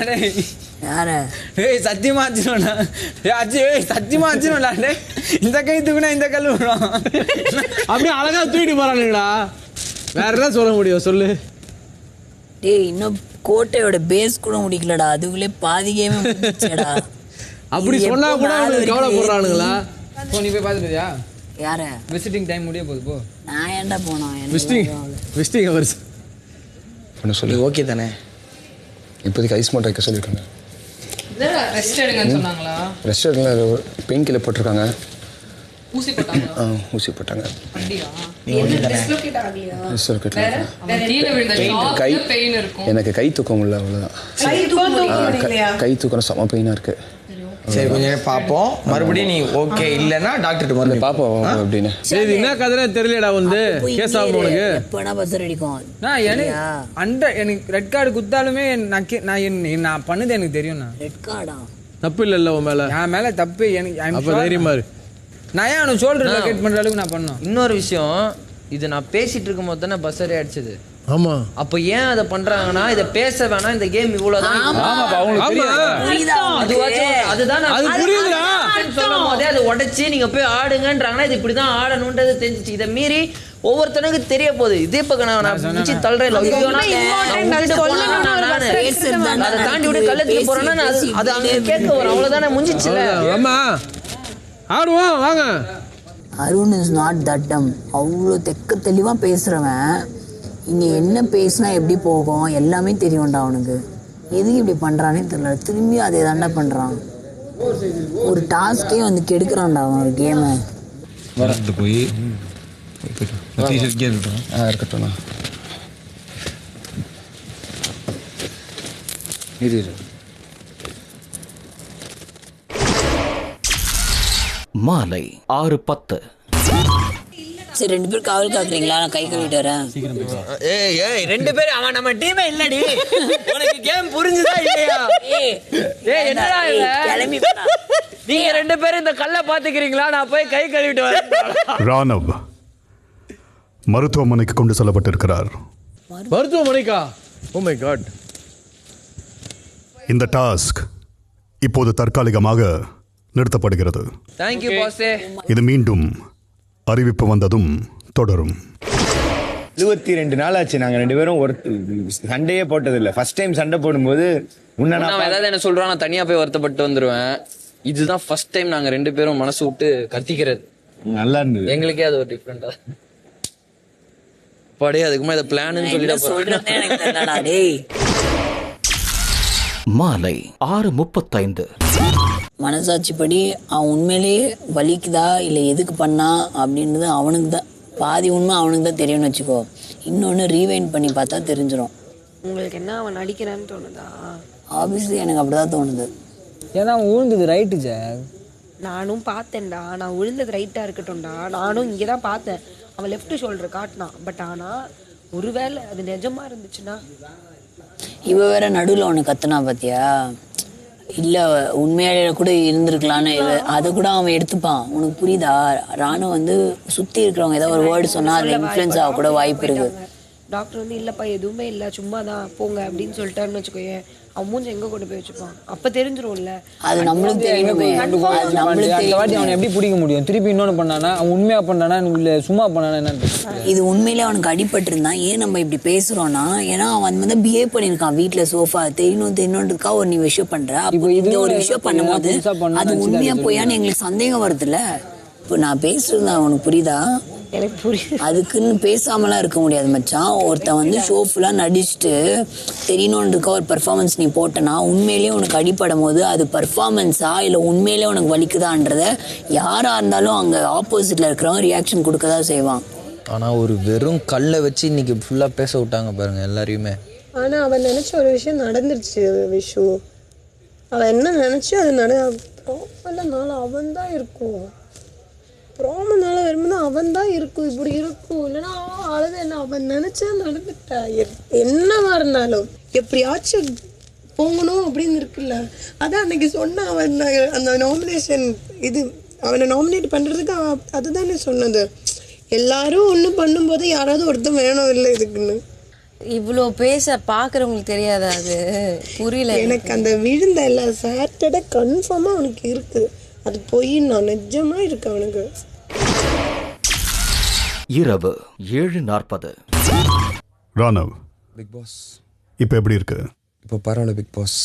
சத்தியமா அச்சிருவோம்டா. சத்தியமா அச்சிருவோம்டா. இந்த கை தூக்குனா இந்த கல் விடுவான். அப்படியே அழகா தூக்கிட்டு போறானுங்களா? வேற என்ன சொல்ல முடியும் சொல்லு. டேய் இன்னும் கோட்டையோட பேஸ் கூட முடிக்கலடா, அதுக்குள்ளே பாதி கேமே முடிச்சடா. அப்படி சொன்னா கூட கவலைப்படுறானுங்களா? நீ போய் பார்த்துட்டியா? யார? விசிட்டிங் டைம் முடிய போகுது போ. நான் ஏன்டா போனோம்? விசிட்டிங் ஹவர்ஸ் பண்ண சொல்லி ஓகே தானே? இப்போதைக்கு ஐஸ் மட்டும் வைக்க சொல்லியிருக்காங்க. ரெஸ்ட் எடுங்கன்னு சொன்னாங்களா? ரெஸ்ட் எடுக்கல, பெயின் கில்லர் போட்டிருக்காங்க. ஊசி போட்டாங்க. ஊசி போட்டாங்க. அப்படியா? டிஸ்லோகேட் எனக்கு கை தூக்க முடியல, அவ்வளோதான். கை தூக்கணும், செம பெயினாக இருக்கு. சரி கொஞ்ச நேரம் பார்ப்போம். மறுபடியும் நீ ஓகே இல்லைன்னா டாக்டர் வந்து பார்ப்போம் அப்படின்னு. சரி என்ன கதை தெரியலடா. வந்து கேஸ் ஆகும் உனக்கு. எப்படா பஸ்ஸர் அடிக்கும்? எனக்கு ரெட் கார்டு குத்தாலுமே நான் பண்ணது எனக்கு தெரியும். ரெட் கார்டா? தப்பு இல்லைல்ல உன் மேல? என் மேல தப்பு. எனக்கு அப்ப தைரியமா இரு. நான் ஏன் ஷோல்டர் லொகேட் பண்ற அளவுக்கு நான் பண்ணோம். இன்னொரு விஷயம், இது நான் பேசிட்டு இருக்கும் போது தானே பஸ்ஸரே அடிச்சது. ஆமா. அப்ப ஏன் அதை பண்றாங்கன்னா இதை பேச வேணாம், இந்த கேம் இவ்வளவுதான். அதுதான் சொல்லும் போதே அதை உடைச்சு நீங்க போய் ஆடுங்கன்றாங்கன்னா இது இப்படிதான் ஆடணும்ன்றது தெரிஞ்சிச்சு. இதை மீறி ஒவ்வொருத்தனுக்கு தெரிய போகுது. இதே பக்கம் நான் தள்ளுறேன் அதை தாண்டி விட கள்ளத்துக்கு போறேன்னா அது அங்க கேட்க வரும். அவ்வளவுதானே முடிஞ்சிச்சுல. ஆடுவோம் வாங்க. அருண் இஸ் நாட் தட் டம். அவ்வளோ தெளிவாக பேசுகிறவன் இங்கே என்ன பேசினா எப்படி போகும் எல்லாமே தெரியும்டா அவனுக்கு. எதுக்கு இப்படி பண்ணுறானே தெரியல. திரும்பி அதே தாண்டா பண்ணுறான். ஒரு டாஸ்கே வந்து கெடுக்கிறான்டா அவன் ஒரு கேமை. வரத்து போய் இருக்கட்டும். இது மாலை 6:10. சரி 2 பேர் காவல் காக்குறீங்களா? நான் கை கழுவிட்டு வரேன். ஏய் 2 பேர் அவன் நம்ம டீமே இல்லடி. உனக்கு கேம் புரிஞ்சுதா இல்லையா? ஏய் என்னடா இவ? கிளம்பி போடா. நீங்க 2 பேரும் இந்த கல்லை பாத்துக்கிறீங்களா? நான் போய் கை கழுவிட்டு வரேன். ராணவ் மருத்துவமனைக்கு கொண்டு செல்லப்பட்டிருக்கிறார். மருத்துவமனைக்கா? Oh my god. இந்த டாஸ்க் இப்போது தற்காலிகமாக நிறுத்தப்படுகிறது. Thank you boss. இது மீண்டும் அறிவிப்பு வந்ததும் தொடரும். 22 நாள் ஆச்சு நாங்கள் 2 பேரும் ஒரு சண்டையே போட்டதில்லை. ஃபர்ஸ்ட் டைம் சண்டை போடும்போது ஏதாவது என்ன சொல்றான், நான் தனியா போய் வருத்தப்பட்டு வந்துருவேன். இதுதான் ஃபர்ஸ்ட் டைம் நாங்க 2 பேரும் மனசு விட்டு கத்திக்கிறது. நல்லா இருந்தது. எங்களுக்கே அது ஒரு டிஃப்ரெண்டா படே. அதுக்குமா இதை பிளான்னு சொல்லிட்டு மாலை 6:35. மனசாட்சிப்படி அவன் உண்மையிலேயே வலிக்குதா இல்லை எதுக்கு பண்ணா அப்படின்றது அவனுக்கு தான் பாதி உண்மை அவனுக்கு தான் தெரியும்னு வச்சுக்கோ. இன்னொன்று ரீவைண்ட் பண்ணி பார்த்தா தெரிஞ்சிடும். உங்களுக்கு என்ன அவன் நடிக்கிறான்னு தோணுதா? ஆப்வியஸ்லி எனக்கு அப்படிதான் தோணுது. ஏன்னா அவன் விழுந்தது ரைட்டு ஜாக். நானும் பார்த்தேன்டா. நான் விழுந்தது ரைட்டாக இருக்கட்டும்டா. நானும் இங்கே தான் பார்த்தேன். அவன் லெஃப்ட் ஷோல்டர் காட்டினான். பட் ஆனால் ஒருவேளை அது நிஜமா இருந்துச்சுன்னா இவ வேற நடுவில் அவனை கத்துனா பார்த்தியா? இல்லை உண்மையாலே கூட இருந்திருக்கலான்னு அதை கூட அவன் எடுத்துப்பான். உனக்கு புரியுதா? ராணுவம் வந்து சுற்றி இருக்கிறவங்க ஏதாவது ஒரு வேர்டு சொன்னால் அதில் இன்ஃப்ளூயன்ஸ் ஆக கூட வாய்ப்பு இருக்கு. டாக்டர் வந்து இல்லைப்பா எதுவுமே இல்லை சும்மா தான் போங்க அப்படின்னு சொல்லிட்டாருன்னு வச்சுக்கோயேன். அவன் மூஞ்சி எங்கே கொண்டு போய் வச்சுப்பான். அப்போ தெரிஞ்சிரும்ல. அது நம்மளுக்கு தெரியுமே. அவனை எப்படி பிடிக்க முடியும்? திருப்பி இன்னொன்று பண்ணானா அவன் உண்மையாக பண்ணானா இல்லை சும்மா பண்ணானா என்னன்னு. இது உண்மையிலே அவனுக்கு அடிபட்டு இருந்தான். ஏன் நம்ம இப்படி பேசுறோம்னா ஏன்னா அவன் வந்து பிஹேவ் பண்ணியிருக்கான் வீட்டில் சோஃபா தெரியணுன்றதுக்காக ஒரு நீ விஷயம் பண்ற. அப்போ இந்த ஒரு விஷயம் பண்ணும்போது அது உண்மையா போயான்னு எங்களுக்கு சந்தேகம் வருதுல்ல. இப்போ நான் பேசுறது அவனுக்கு புரியுதா? எனக்கு புரியுது. அதுக்குன்னு பேசாமலாம் இருக்க முடியாது மச்சான். ஒருத்தன் வந்து ஷோ ஃபுல்லாக நடிச்சுட்டு தெரியணுன்றதுக்காக ஒரு பர்ஃபார்மன்ஸ் நீ போட்டனா உண்மையிலேயே உனக்கு அடிப்படும் போது அது பர்ஃபார்மன்ஸா இல்லை உண்மையிலே உனக்கு வலிக்குதான்றத யாராக இருந்தாலும் அங்கே ஆப்போசிட்டில் இருக்கிறவங்க ரியாக்ஷன் கொடுக்க தான் செய்வான். ஆனால் ஒரு வெறும் கல்லை வச்சு இன்னைக்கு ஃபுல்லாக பேச விட்டாங்க பாருங்க எல்லாரையுமே. ஆனால் அவன் நினச்ச ஒரு விஷயம் நடந்துருச்சு விஷு. அவன் என்ன நினச்சி அது ப்ராப்பர்னால அவன் தான் இருக்கும். ப்ராமனால வரும்போது அவன் தான் இருக்கும். இப்படி இருக்கும் இல்லைன்னா அழுது என்ன அவன் நினச்சா நடந்துட்டா. என்னவா இருந்தாலும் எப்படியாச்சும் போகணும் அப்படின்னு இருக்குல்ல. அதான் அன்னைக்கு சொன்ன அவன் அந்த நாமினேஷன் இது அவனை நாமினேட் பண்ணுறதுக்கு அதுதானே சொன்னது. எல்லாரும் ஒன்று பண்ணும்போது யாராவது ஒருத்தன் வேணும் இல்லை இதுக்குன்னு. இவ்வளோ பேச பார்க்குறவங்களுக்கு தெரியாதா? அது புரியல எனக்கு. அந்த விழுந்த எல்லா சாட்டர்டே கன்ஃபார்மாக அவனுக்கு இருக்குது. அது போய் நான் நிஜமாக இருக்கு அவனுக்கு. இரவு 7:40. ராணவ் பிக் பாஸ் இப்போ எப்படி இருக்கு? இப்போ பரவாயில்ல பிக் பாஸ்.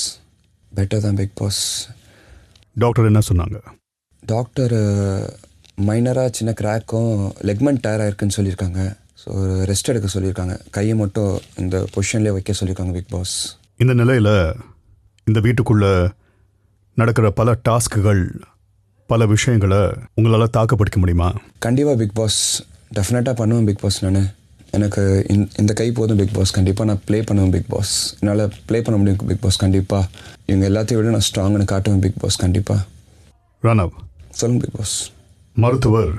பெட்டர் தான் பிக் பாஸ். டாக்டர் என்ன சொன்னாங்க? டாக்டர் மைனராக சின்ன கிராக்கும் லெக்மெண்ட் டயர் ஆயிருக்குன்னு சொல்லியிருக்காங்க. ஸோ ரெஸ்ட் எடுக்க சொல்லியிருக்காங்க. கையை மட்டும் இந்த பொசிஷன்லேயே வைக்க சொல்லியிருக்காங்க பிக் பாஸ். இந்த நிலையில் இந்த வீட்டுக்குள்ளே நடக்கிற பல டாஸ்க்குகள் பல விஷயங்களை உங்களால் தாக்குப்பிடிக்க முடியுமா? கண்டிப்பாக பிக் பாஸ். டெஃபினட்டாக பண்ணுவேன் பிக் பாஸ். நான் எனக்கு இந்த கை போதும் பிக் பாஸ். கண்டிப்பாக நான் ப்ளே பண்ணுவேன் பிக் பாஸ். என்னால் ப்ளே பண்ண முடியும் பிக் பாஸ். கண்டிப்பாக இவங்க எல்லாத்தையும் விட நான் ஸ்ட்ராங்னு காட்டுவேன் பிக் பாஸ். கண்டிப்பாக. ராணவ் சொல்லுங்க பிக் பாஸ். மருத்துவர்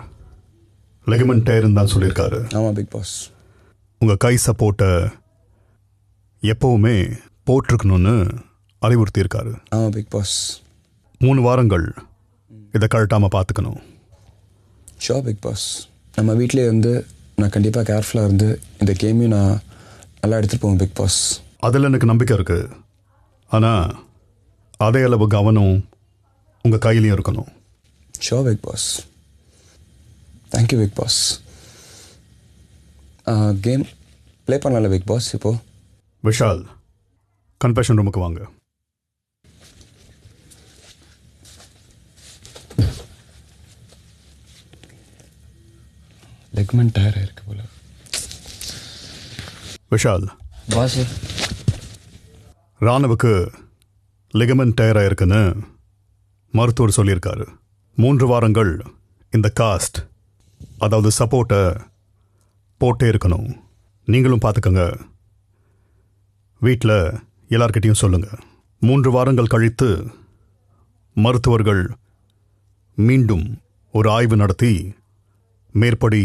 லெகமெண்ட் டயர்னு தான் சொல்லியிருக்காரு. ஆமாம் பிக் பாஸ். உங்கள் கை சப்போர்ட்டை எப்போவுமே போட்டிருக்கணும்னு அறிவுறுத்தியிருக்காரு. ஆமாம் பிக் பாஸ். 3 வாரங்கள் இதை கழட்டாமல் பார்த்துக்கணும். Show Bigg Boss. நம்ம வீட்டிலே இருந்து நான் கண்டிப்பாக கேர்ஃபுல்லாக இருந்து இந்த கேமையும் நான் நல்லா எடுத்துகிட்டு போவோம் பிக் பாஸ். அதில் எனக்கு நம்பிக்கை இருக்குது. ஆனால் அதே அளவு கவனம் உங்கள் கையிலையும் இருக்கணும். Show Bigg Boss. Thank you Bigg Boss. Game play பண்ணல பிக் பாஸ். இப்போது விஷால், கன்ஃபெஷன் ரூமுக்கு வாங்க. லெக்மெண்ட் டயர் இருக்கு போல. விஷால் பாஸ், ராணுவுக்கு லிகமெண்ட் டயராக இருக்குன்னு மருத்துவர் சொல்லியிருக்காரு. 3 வாரங்கள் இந்த காஸ்ட், அதாவது சப்போர்ட்டை போட்டே இருக்கணும். நீங்களும் பார்த்துக்கங்க, வீட்டில் எல்லார்கிட்டையும் சொல்லுங்கள். 3 வாரங்கள் கழித்து மருத்துவர்கள் மீண்டும் ஒரு ஆய்வு நடத்தி மேற்படி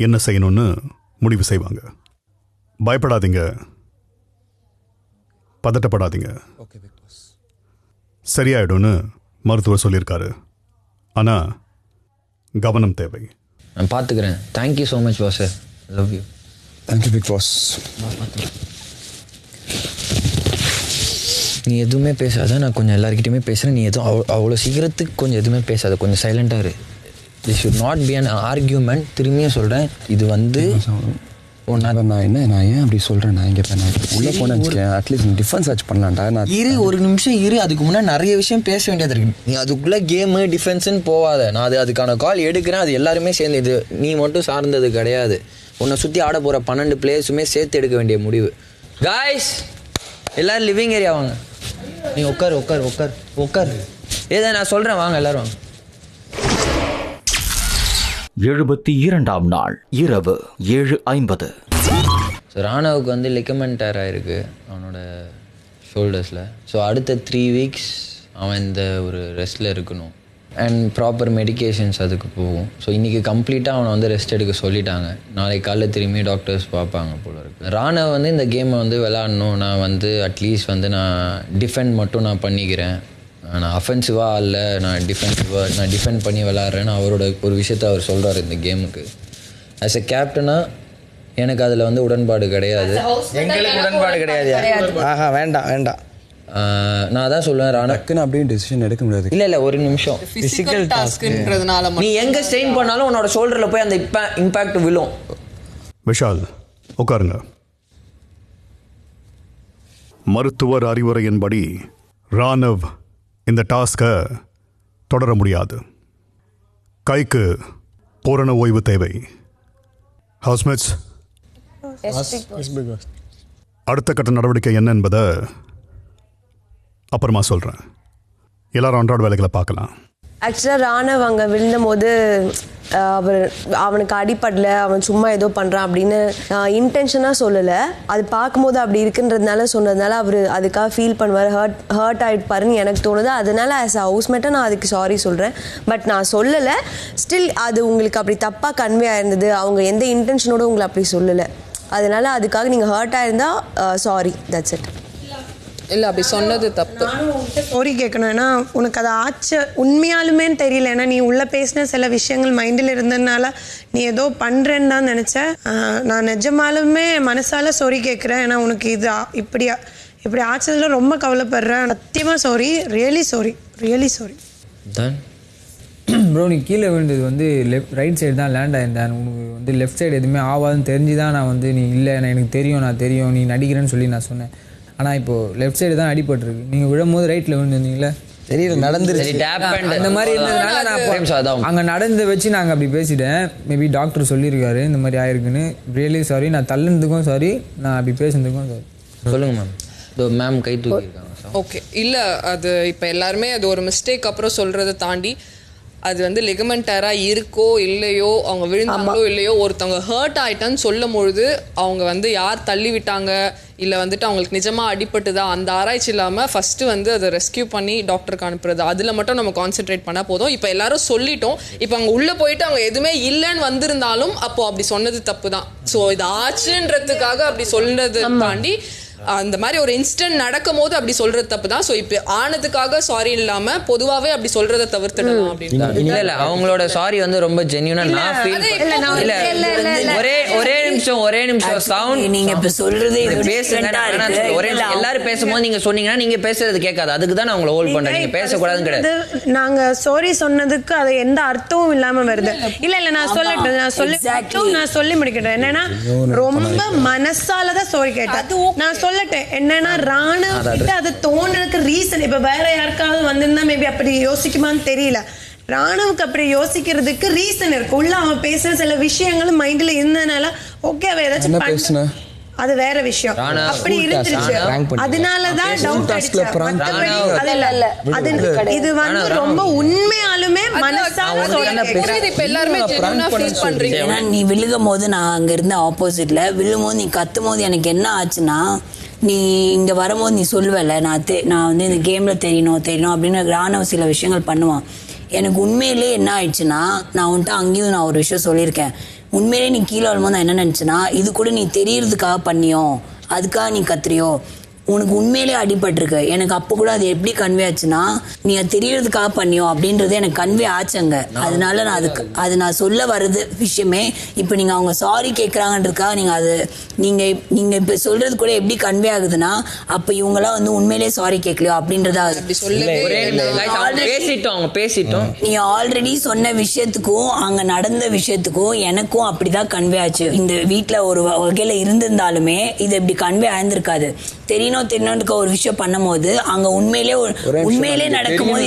என்ன செய்யணும்னு முடிவு செய்வாங்க. பயப்படாதீங்க, பதட்டப்படாதீங்க, சரியாயிடும்னு மருத்துவர் சொல்லியிருக்காரு. ஆனால் கவனம் தேவை. நான் பார்த்துக்கிறேன். Thank you so much boss. Love you. Thank you Bigg Boss. நீ எதுவுமே பேசாத, நான் கொஞ்சம் எல்லாருக்கிட்டையுமே பேசுகிறேன். நீ எதுவும் அவ்வளோ சீக்கிரத்துக்கு கொஞ்சம் எதுவுமே பேசாத, கொஞ்சம் சைலண்ட்டாக இரு. This should not be an argument. திரும்பியும் சொல்கிறேன், இது வந்து நான் ஏன் அப்படி சொல்கிறேன்? நான் இங்கே நான் உள்ளே போனேன், அட்லீஸ்ட் டிஃபென்ஸ் சர்ச் பண்ணலான்டா. நான் ஒரு நிமிஷம் இரு. அதுக்கு முன்னாடி நிறைய விஷயம் பேச வேண்டியது இருக்கு. நீ அதுக்குள்ளே கேமு டிஃபென்ஸுன்னு போகாத. நான் அதுக்கான கால் எடுக்கிறேன். அது எல்லாருமே சேர்ந்து, இது நீ மட்டும் சார்ந்தது கிடையாது. உன்னை சுற்றி ஆட போகிற 12 பிளேயர்ஸுமே சேர்த்து எடுக்க வேண்டிய முடிவு. காய்ஸ், எல்லோரும் லிவிங் ஏரியா வாங்க. நீ உட்கார். ஏதா நான் சொல்கிறேன், வாங்க எல்லோரும் வாங்க. 72ஆம் நாள் இரவு 7:50. ஸோ ராணாவுக்கு வந்து லிகமெண்ட் டயர் ஆகிருக்கு அவனோட ஷோல்டர்ஸில். ஸோ அடுத்த 3 வீக்ஸ் அவன் இந்த ஒரு ரெஸ்ட்டில் இருக்கணும். அண்ட் ப்ராப்பர் மெடிக்கேஷன்ஸ் அதுக்கு போகும். ஸோ இன்றைக்கி கம்ப்ளீட்டாக அவனை வந்து ரெஸ்ட் எடுக்க சொல்லிட்டாங்க. நாளைக்கு காலைல திரும்பி டாக்டர்ஸ் பார்ப்பாங்க போல இருக்குது. ராணா வந்து இந்த கேமை வந்து விளாட்ணும். நான் வந்து அட்லீஸ்ட் வந்து நான் டிஃபெண்ட் மட்டும் நான் பண்ணிக்கிறேன். நான் அஃபென்சிவாக இல்லை, நான் டிஃபெண்ட் பண்ணி விளாட்றேன்னு அவரோட ஒரு விஷயத்த அவர் சொல்கிறார் இந்த கேமுக்கு. ஆஸ் எ கேப்டனாக எனக்கு அதில் வந்து உடன்பாடு கிடையாது. எங்களுக்கு உடன்பாடு கிடையாது. ஆஹா, வேண்டாம். நான் தான் சொல்லுவேன், ராணாக்குன்னு அப்படியே டிசிஷன் எடுக்க முடியாது. இல்லை ஒரு நிமிஷம். ஃபிசிக்கல் டாஸ்க்ன்றதுனால நீ எங்கே ஸ்ட்ரெயின் பண்ணாலும் உன்னோட ஷோல்டரில் போய் அந்த இம்பேக்ட் விழும். விஷால், உட்காருங்க. மருத்துவர் அறிவுரையின்படி ராணவ் இந்த டாஸ்கை தொடர முடியாது. கைக்கு பூரண ஓய்வு தேவை. ஹவுஸ்மேட்ஸ், அடுத்த கட்ட நடவடிக்கை என்ன என்பதை அப்புறமா சொல்கிறேன். எல்லாரும் அன்றாட வேலைகளை பார்க்கலாம். ஆக்சுவலாக ராணவ் அங்கே விழுந்தபோது அவனுக்கு அடிப்படல, அவன் சும்மா ஏதோ பண்ணுறான் அப்படின்னு இன்டென்ஷனாக சொல்லலை. அது பார்க்கும்போது அப்படி இருக்குன்றதுனால சொன்னதுனால அவர் அதுக்காக ஃபீல் பண்ணுவார், ஹர்ட் ஆகிட்பாருன்னு எனக்கு தோணுது. அதனால ஆஸ் அ ஹவுஸ்மேட்டாக நான் அதுக்கு சாரி சொல்கிறேன். பட் நான் சொல்லலை, ஸ்டில் அது உங்களுக்கு அப்படி தப்பாக கன்வே ஆயிருந்தது. அவங்க எந்த இன்டென்ஷனோடு உங்களை அப்படி சொல்லலை. அதனால அதுக்காக நீங்கள் ஹர்ட் ஆயிருந்தால் சாரி, தட்ஸ் இட். இல்லை, அப்படி சொன்னது தப்பு. சாரி கேட்கணும். ஏன்னா உனக்கு அது ஆச்சு உண்மையாலுமே தெரியல. ஏன்னா நீ உள்ளே பேசின சில விஷயங்கள் மைண்டில் இருந்ததுனால நீ ஏதோ பண்ணுறேன்னு தான் நினச்சேன். நான் நிஜமாலுமே மனசால சாரி கேட்குறேன். ஏன்னா உனக்கு இது இப்படி ஆச்சதுல ரொம்ப கவலைப்படுறேன். சத்தியமாக சாரி, ரியலி சாரி. ப்ரோ, நீ கீழே விழுந்தது வந்து ரைட் சைடு தான் லேண்ட் ஆயிருந்தேன். உனக்கு வந்து லெஃப்ட் சைடு எதுவுமே ஆகாதுன்னு தெரிஞ்சு தான் நான் வந்து நீ இல்லை, எனக்கு தெரியும் நீ நடிக்கிறேன்னு சொல்லி நான் சொன்னேன். ஆனால் இப்போது லெஃப்ட் சைடு தான் அடிபட்டுருக்கு. நீங்கள் விழும்போது ரைட்டில் விழுந்துருந்தீங்களே, தெரியல, நடந்துருச்சு. அந்த மாதிரி இருந்ததுனால நான் அங்கே நடந்து வச்சு நாங்கள் அப்படி பேசிட்டேன். மேபி டாக்டர் சொல்லியிருக்காரு இந்த மாதிரி ஆயிருக்குன்னு. Really sorry. நான் தள்ளுனதுக்கும் சாரி, நான் அப்படி பேசுனதுக்கும் சாரி. சொல்லுங்கள் மேம். இதோ மேம் கை தூக்கியிருக்காங்க. ஓகே, இல்லை அது இப்போ எல்லாருமே அது ஒரு மிஸ்டேக் அப்புறம் சொல்கிறத தாண்டி அது வந்து லிகமெண்ட் டயராக இருக்கோ இல்லையோ, அவங்க விழுந்தாங்களோ இல்லையோ, ஒருத்தவங்க ஹர்ட் ஆகிட்டான்னு சொல்லும் பொழுது அவங்க வந்து யார் தள்ளி விட்டாங்க இல்லை வந்துட்டு அவங்களுக்கு நிஜமாக அடிபட்டுதா அந்த ஆராய்ச்சி இல்லாமல் ஃபஸ்ட்டு வந்து அதை ரெஸ்கியூ பண்ணி டாக்டருக்கு அனுப்புறது, அதில் மட்டும் நம்ம கான்சென்ட்ரேட் பண்ணால் போதும். இப்போ எல்லாரும் சொல்லிட்டோம். இப்போ அவங்க உள்ளே போயிட்டு அவங்க எதுவுமே இல்லைன்னு வந்திருந்தாலும் அப்போது அப்படி சொன்னது தப்பு தான். ஸோ இது ஆச்சுன்றதுக்காக அப்படி சொன்னது தாண்டி அந்த மாதிரி ஒரு இன்ஸ்டன்ட் நடக்கும் போது அப்படி சொல்றது தப்பு தான். ஸோ இப்போ ஆனதுக்காக சாரி இல்லாம பொதுவாகவே அப்படி சொல்றதை தவிர்த்துடலாம் அப்படின்னு. இல்ல அவங்களோட சாரி வந்து ரொம்ப ஜென்யூனா நான் ஃபீல் பண்ணேன். ஒரே நிமிஷம் சவுண்ட் நீங்க இப்ப சொல்றது பேசுங்க. எல்லாரும் பேசும்போது நீங்க சொன்னீங்கன்னா நீங்க பேசுறது கேட்காது. அதுக்கு தான் நான் உங்களை ஹோல்ட் பண்றேன். நீங்க பேசக்கூடாதுன்னு கிடையாது. நாங்க சாரி சொன்னதுக்கு அது எந்த அர்த்தமும் இல்லாம வருது. இல்ல நான் சொல்லட்டேன், நான் சொல்லி முடிக்கிறேன். என்னன்னா ரொம்ப மனசாலதான் சாரி கேட்டேன். நான் சொல்லட்டேன் என்னன்னா ராணுவ கிட்ட அது தோன்றதுக்கு ரீசன் இப்ப வேற யாருக்காவது வந்திருந்தா மேபி அப்படி யோசிக்குமான்னு தெரியல. ராணுவுக்கு அப்படி யோசிக்கிறதுக்கு ரீசன் இருக்கு. உள்ள அவன் பேசுற சில விஷயங்களும் மைண்ட்ல இருந்தனால ஓகே அவ ஏதாச்சும் அது வேற விஷயம் அப்படி இருந்துருச்சு. அதனாலதான் டவுட் அடிச்சேன். இது வந்து ரொம்ப உண்மையாலுமே மனசால ஏன்னா நீ விழுகும் போது நான் அங்க இருந்த ஆப்போசிட்ல விழும் போது நீ கத்தும் போது எனக்கு என்ன ஆச்சுன்னா நீ இங்க வரும்போது நீ சொல்லுவல நான் வந்து இந்த கேம்ல தெரியணும் அப்படின்னு ராணுவ சில விஷயங்கள் பண்ணுவான். எனக்கு உண்மையிலே என்ன ஆயிடுச்சுன்னா நான் வந்துட்டு அங்கேயும் நான் ஒரு விஷயம் சொல்லியிருக்கேன். உண்மையிலே நீ கீழே வரும்போது நான் என்ன நினச்சேன்னா இது கூட நீ தெரியறதுக்காக பண்ணியோ அதுக்காக நீ கத்துறியோ உனக்கு உண்மையிலே அடிபட்டிருக்கு. எனக்கு அப்போ கூட அது எப்படி கன்வே ஆச்சுன்னா நீ அது தெரியறதுக்காக பண்ணியோ அப்படின்றது எனக்கு கன்வே ஆச்சுங்க. அதனால நான் அது நான் சொல்ல வர்றது விஷயமே இப்போ நீங்கள் அவங்க சாரி கேட்குறாங்கன்றதுக்காக நீங்கள் அது நீங்கள் இப்போ சொல்றது கூட எப்படி கன்வே ஆகுதுன்னா அப்போ இவங்களாம் வந்து உண்மையிலே சாரி கேட்கலையோ அப்படின்றதா பேசிட்டோம். நீ ஆல்ரெடி சொன்ன விஷயத்துக்கும் அங்கே நடந்த விஷயத்துக்கும் எனக்கும் அப்படிதான் கன்வே ஆச்சு. இந்த வீட்டில் ஒரு வகையில் இருந்திருந்தாலுமே இது இப்படி கன்வே ஆயிருந்திருக்காது. தெரியணும்னுக்கு ஒரு விஷயம் பண்ணும் போது அங்க உண்மையிலே நடக்கும்போது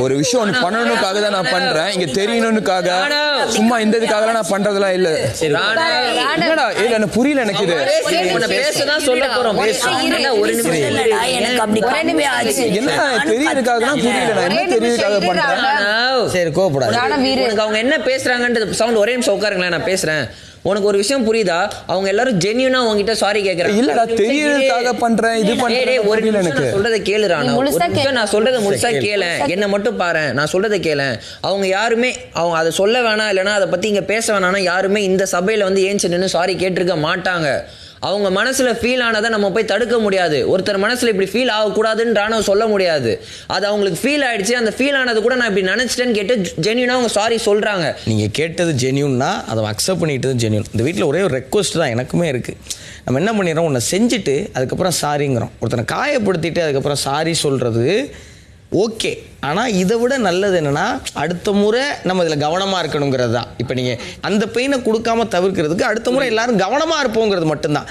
ஒரு விஷயம் ஒன்று பண்ணணுக்காக தான் நான் பண்றேன். இங்க தெரியணும்னுக்காக சும்மா இந்த இதுக்காக நான் பண்றதெல்லாம் இல்ல. என்ன புரியல எனக்கு இது என்ன தெரியறதுக்காக தான் புரியல. நான் என்ன தெரியறதுக்காக பண்றேன். சரி கோபப்படாத. அவங்க என்ன பேசுறாங்கன்றது சவுண்ட் ஒரே நிமிஷம் உட்காருங்களேன். நான் பேசுறேன். உனக்கு ஒரு விஷயம் புரியுதா? அவங்க எல்லாரும் ஜென்யூனா உங்ககிட்ட சாரி கேக்குறாங்க. இல்லடா தெரியறதுக்காக பண்றேன் இது பண்றேன். ஒரு நிமிஷம் சொல்றத கேளுறானே. நான் சொல்றத முழுசா கேளு. என்ன மட்டும் பாரு. நான் சொல்றத கேளு. அவங்க யாருமே அவங்க அதை சொல்ல வேணாம் இல்லைன்னா அதை பத்தி இங்க பேச வேணாம்னா யாருமே இந்த சபையில வந்து ஏன் நின்று சாரி கேட்டிருக்க மாட்டாங்க. அவங்க மனசுல ஃபீல் ஆனதை நம்ம போய் தடுக்க முடியாது. ஒருத்தர் மனசுல இப்படி ஃபீல் ஆகக்கூடாதுன்னு ராணுவ சொல்ல முடியாது. அது அவங்களுக்கு ஃபீல் ஆயிடுச்சு. அந்த ஃபீல் ஆனது கூட நான் இப்படி நினைச்சிட்டேன்னு கேட்டு ஜென்யூனா அவங்க சாரி சொல்றாங்க. நீங்க கேட்டது ஜென்யூன்னா அதை அக்செப்ட் பண்ணிக்கிட்டது ஜென்யூன். இந்த வீட்டில் ஒரே ஒரு ரெக்வஸ்ட் தான் எனக்குமே இருக்கு. நம்ம என்ன பண்ணிடுறோம் உன்னை செஞ்சுட்டு அதுக்கப்புறம் சாரிங்கிறோம். ஒருத்தனை காயப்படுத்திட்டு அதுக்கப்புறம் சாரி சொல்றது ஓகே. ஆனால் இதை விட நல்லது என்னென்னா அடுத்த முறை நம்ம இதில் கவனமாக இருக்கணுங்கிறது தான். இப்போ நீங்கள் அந்த பெயினை கொடுக்காம தவிர்க்கிறதுக்கு அடுத்த முறை எல்லாரும் கவனமாக இருப்போங்கிறது மட்டும்தான்.